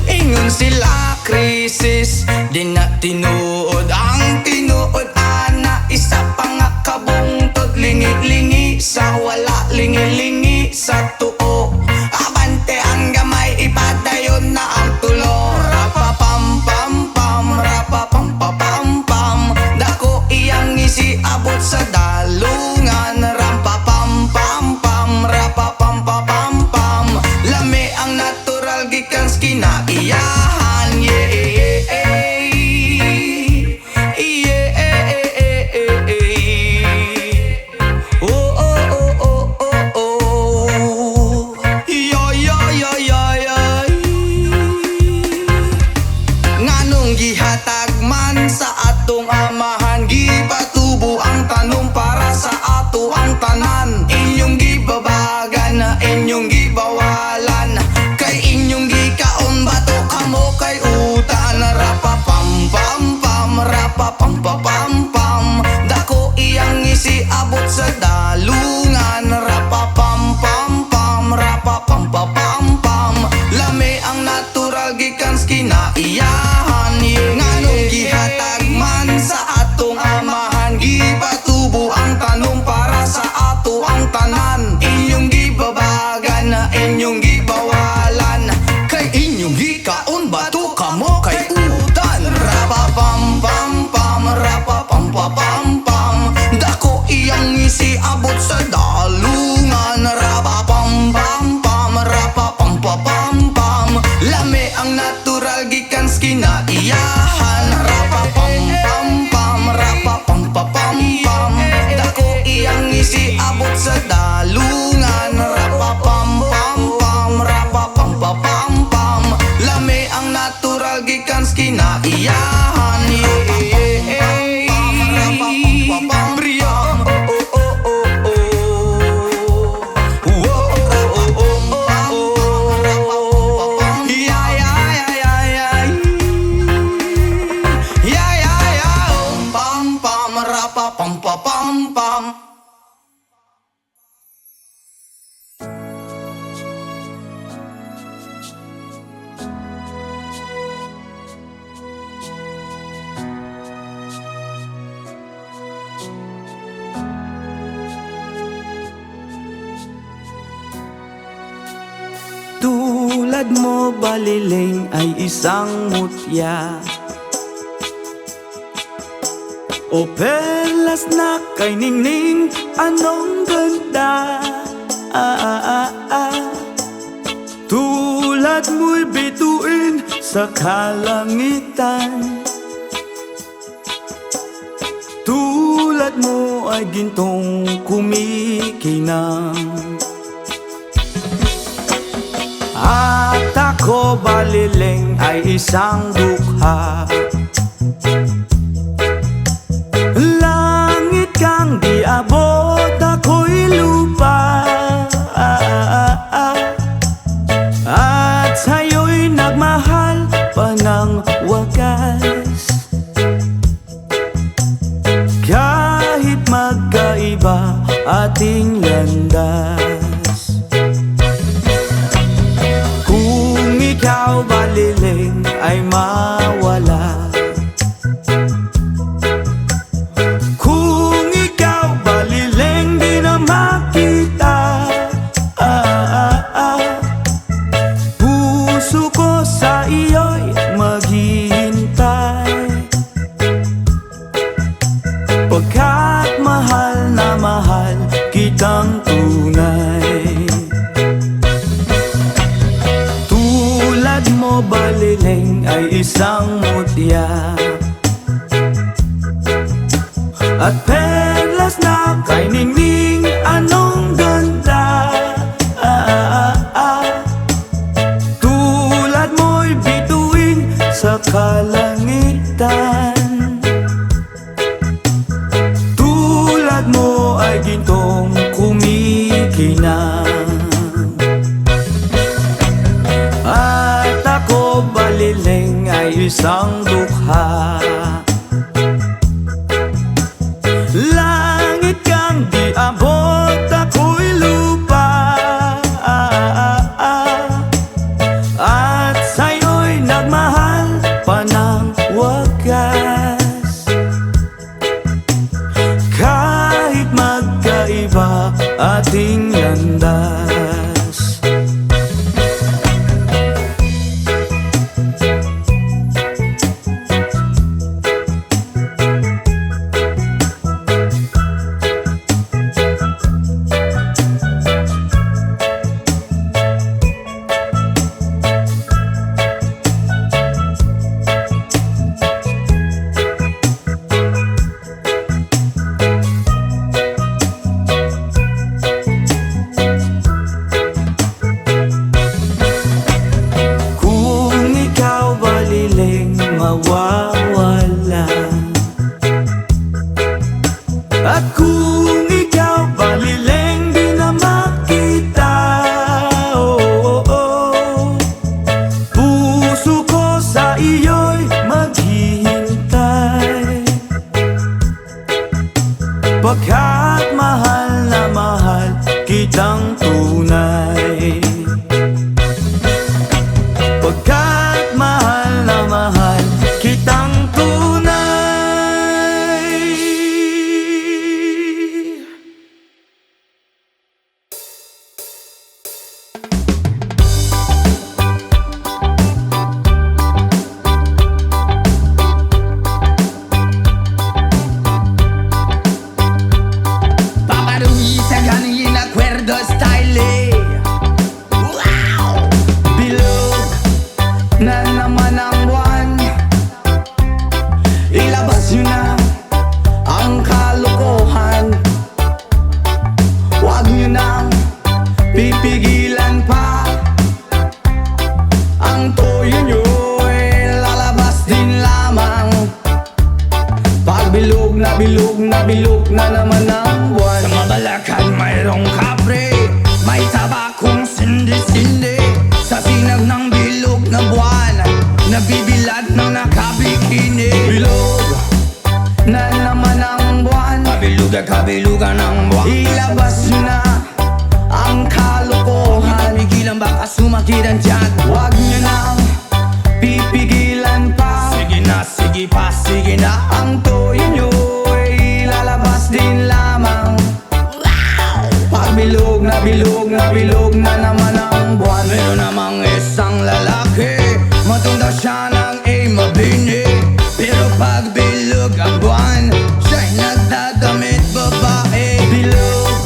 S1: Ingon sila krisis, di na tinuod ang tinuod ana. Isa pa nga kabungtod, lingi-lingi sa wala, lingi-lingi sa tuo. Abante ang gamay, ipadayon na ang tulo. Rapapampampam, rapapampapampam. Dako iyang isiabot sa dalungan. Rampapampampam, rapapampapampam. Lami ang natural gikan sa kinaiyahan. Yeah, oh, oh, oh, oh, oh, oh. Yo, yo, yo, yo, yo. Nganong gihatag man sa atong amahan. Gipatubo ang tanong para sa ato ang tanan. Inyong gibabagan na inyong gibawalan. Kay inyong gikaon bato kamo kay utan. Rapapampampam, rapapampapampam. Dako iyang isiabot sa dalungan. Rapapampampam, rapapampapampam. Lami ang natural gikan sa kinaiyahan. Nganong gihatag man sa atong amahan. Gipatubo ang tanong para sa ato ang tanan. Inyong gibabagan na inyong gibawalan. Kay inyong gikaon bato kamo kay utan. Rapapampampam, rapapampapampam. Dako iyang isiabot sa dalungan. Rapapampampam, rapapampapampam. Lami ang natural gikan sa kinaiyahan. Rapapampampam, rapapampapampam. Dako iyang isiabot sa dalungan. Rapapampampam, rapapampapampam. Lami ang natural gikan sa kinaiyahan. Bria, oh, oh, oh, oh, oh. Whoa, oh, oh, oh, oh, oh. Yeah, yeah, yeah, yeah, yeah. Yeah, yeah, yeah. Pam, pam, rapapam, pam, pam.
S5: Tulad mo baliling ay isang mutya, o perlas na kay ningning, anong ganda. Tulad mo'y bituin sa kalangitan, tulad mo ay gintong kumikinang, at ako baliling ay isang dukha. Langit kang di abot, ako'y lupa, at sa'yo'y nagmahal pa ng wagas. Kahit magkaiba ating landas, kung ikaw baliling ay mawala, kung ikaw baliling di na makita, puso ko sa iyo'y maghihintay, pagkat mahal na mahal kitang tunay. Tulad mo baliling ay isang mutya, at perlas na kay ningning, anong ganda. Tulad mo'y bituin sa kalangitan, tulad mo ay gintong kumikinang, at ako baliling ay isang dukha. Langit kang di abot, ako'y lupa, at sa'yo'y nagmahal pa ng wagas. Kahit magkaiba ating landas, kung ikaw baliling mawawala, at kung ikaw baliling di na makita, puso ko sa iyo'y maghihintay, pagkat mahal na mahal kitang tunay, pagkat mahal na mahal kitang tunay.
S1: Paparuisa ganin acuerdo style. Wow! Bilog na naman ang buwan, ilabas nyo na ang kalokohan. Huwag nyo nang pipigilan pa, ang toyo nyo ay lalabas din lamang. Pag bilog na bilog na bilog na naman ang buwan, sa Mabalacan mayroong kapre, may tabakong sindi-sindi, sa sinag ng bilog na buwan, nabibilad ng nakabikini. Bilog na naman ang buwan, kabilugan ng buwan, ilabas nyo na ang kalokohan. Pigilan baka sumakit ang tiyan, huwag nyo nang pipigilan pa. Sige na, sige pa, sige na, ang toyo nyo ay lalabas din lamang. Pag bilog na bilog na bilog na naman ang buwan, meron namang isang lalaki, matunda siya ng mabini, pero pag bilog ang buwan, siya'y nagdadamit babae. Bilog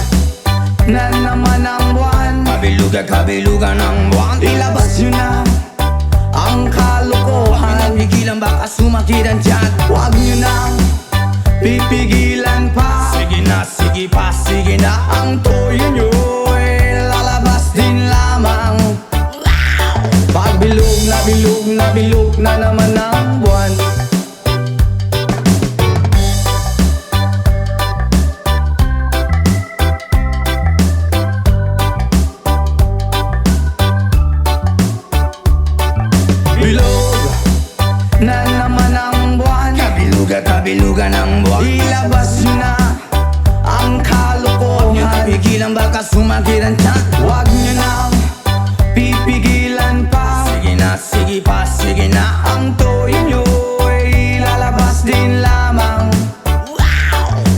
S1: na naman ang buwan, kabilugan ng buwan, ilabas nyo na ang kalokohan. Pigilan baka sumakit ang tiyan, huwag nyo nang pipigilan pa. sige pa, sige na. Ang toyo nyo ay lalabas din lamang. Pag bilog na bilog na bilog na naman ang buwan. Bilog na naman ang buwan. Kabilugan ang buwan. Ilabas nyo na ang kalokohan. Huwag nyo pipigilan, baka sumakit ang tiyan. Huwag nyo nang pipigilan pa. Sige na, sige pa, sige na. Ang toyo nyo ay lalabas din lamang.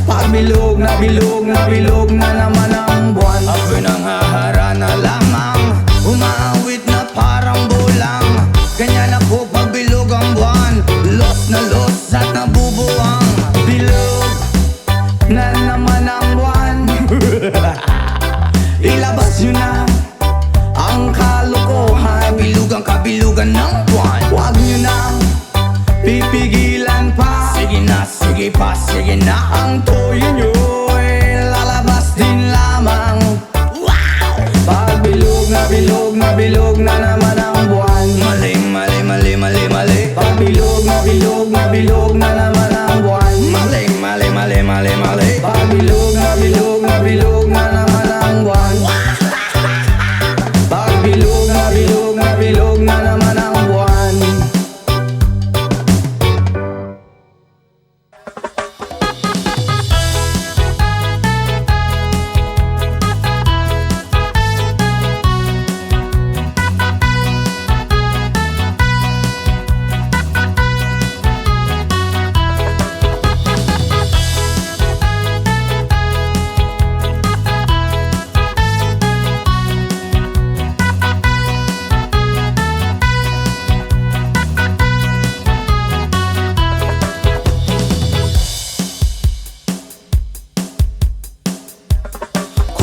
S1: Pag bilog na bilog na bilog na naman ang buwan. Ako'y nanghaharana lamang, umaawit na parang bulang. Ganyan ako pag bilog ang buwan. Los na los at nabubuwang. Bilog na naman ang buwan. Ilabas nyo na ang kalokohan. Bilugan kabilugan ng buwan. Huwag nyo nang pipigilan pa. Sige na, sige pa, sige na. Ang toyo nyo ay lalabas din lamang. Pag bilog na bilog na bilog na naman ang buwan. Mali, mali, mali, mali, mali. Pag bilog na bilog na bilog na naman ang buwan. Mali, mali, mali, mali, mali. Pag bilog na bilog na bilog na naman ang buwan. Pag bilog na bilog na bilog na naman ang buwan.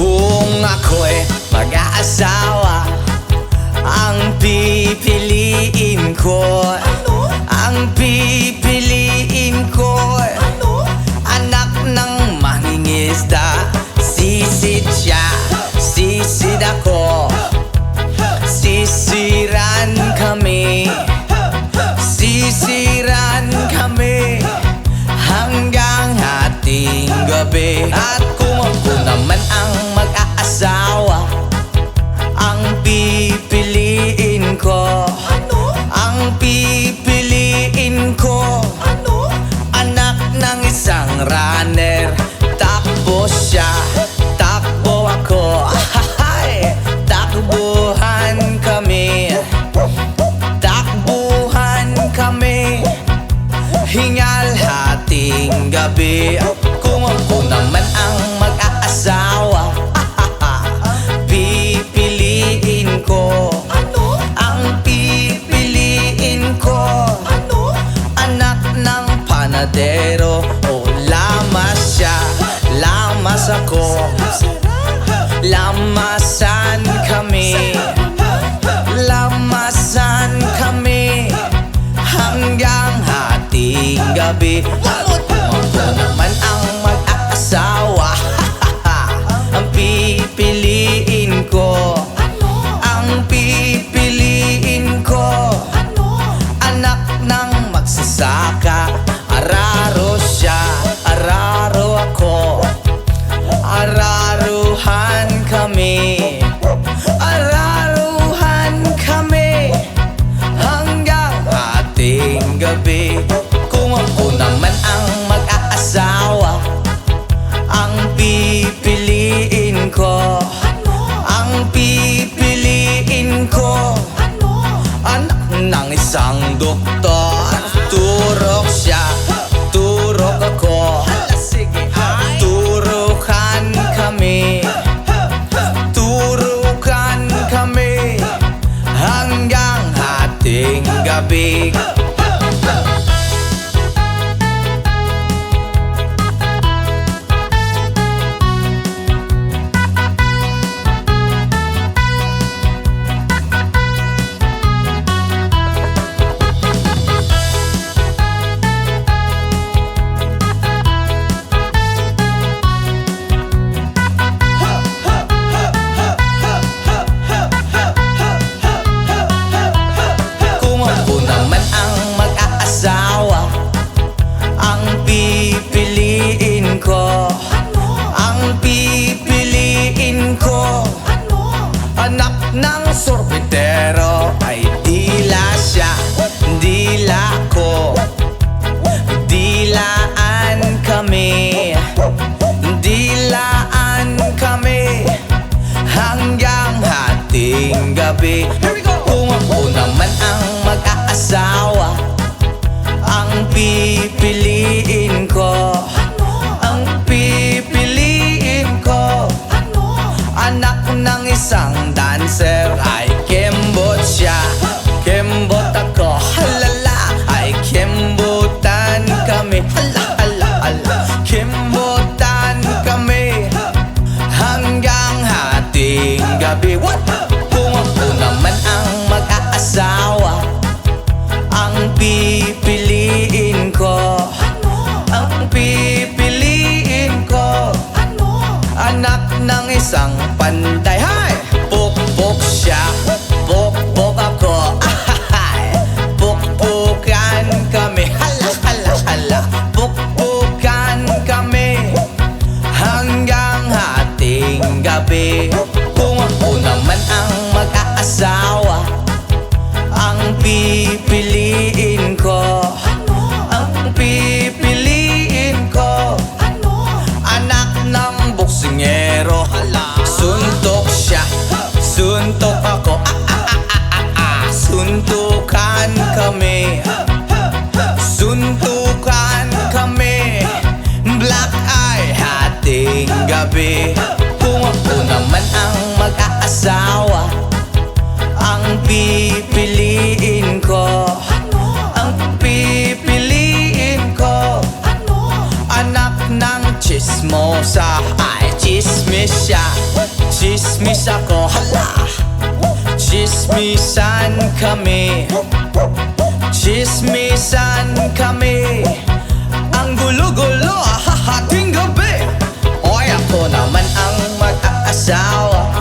S1: Kung ako'y mag-aasawa, ang pipiliin ko, ang pipiliin ko, anak ng mangingisda. Sisid siya, sisid ako, sisiran kami, sisiran kami hanggang hating gabi. At kung ako naman ang mag-aasawa, ang pipiliin ko, ang pipiliin ko, anak ng isang runner. Takbo siya, takbo ako, takbuhan kami, takbuhan kami hingal hating gabi. Kung ako naman ang mag-aasawa, pipiliin ko, ang pipiliin ko, anak ng panadero. O lamas siya, lamas ako, lamasan kami, lamasan kami hanggang hating gabi. Ako naman ang mag-aasawa, ang pipiliin ko, ang pipiliin ko, anak ng magsasaka. Araro siya, araro ako, araruhan kami, araruhan kami hanggang hating gabi. Kung ako naman ang mag-aasawa, ang pipiliin ko, ang pipiliin ko, anak ng isang doktor. Turok siya, turok ako, turukan kami, turukan kami hanggang hating gabi. gabi. Kung ako naman ang mag-aasawa, ang pipiliin ko, ang pipiliin ko, anak ng isang dancer. Ay kembot siya, kembot ako, halala. Ay kembotan kami, hala, hala, hala. Kembotan kami hanggang hating gabi. What? Kung ako naman ang mag-aasawa, ang pipiliin ko, ang pipiliin ko, anak ng isang panday. Hay! Pukpuk siya, pukpuk ako, ahahay. Pukpukan kami, hala, hala, hala. Pukpukan kami hanggang hating gabi. Kung ako naman ang mag-aasawa, ang pipiliin ko, ang pipiliin ko, anak ng boksingero. Suntok siya, suntok ako, suntukan kami, suntukan kami, black eye hating gabi. Kung ako naman ang mag-aasawa, ang pipiliin ko, ang pipiliin ko, anak ng chismosa. Ay chismis siya, chismis ako, hala. Chismisan kami, chismisan kami, ang gulo-gulo hahating gabi. Oy, ako naman ang mag-aasawa,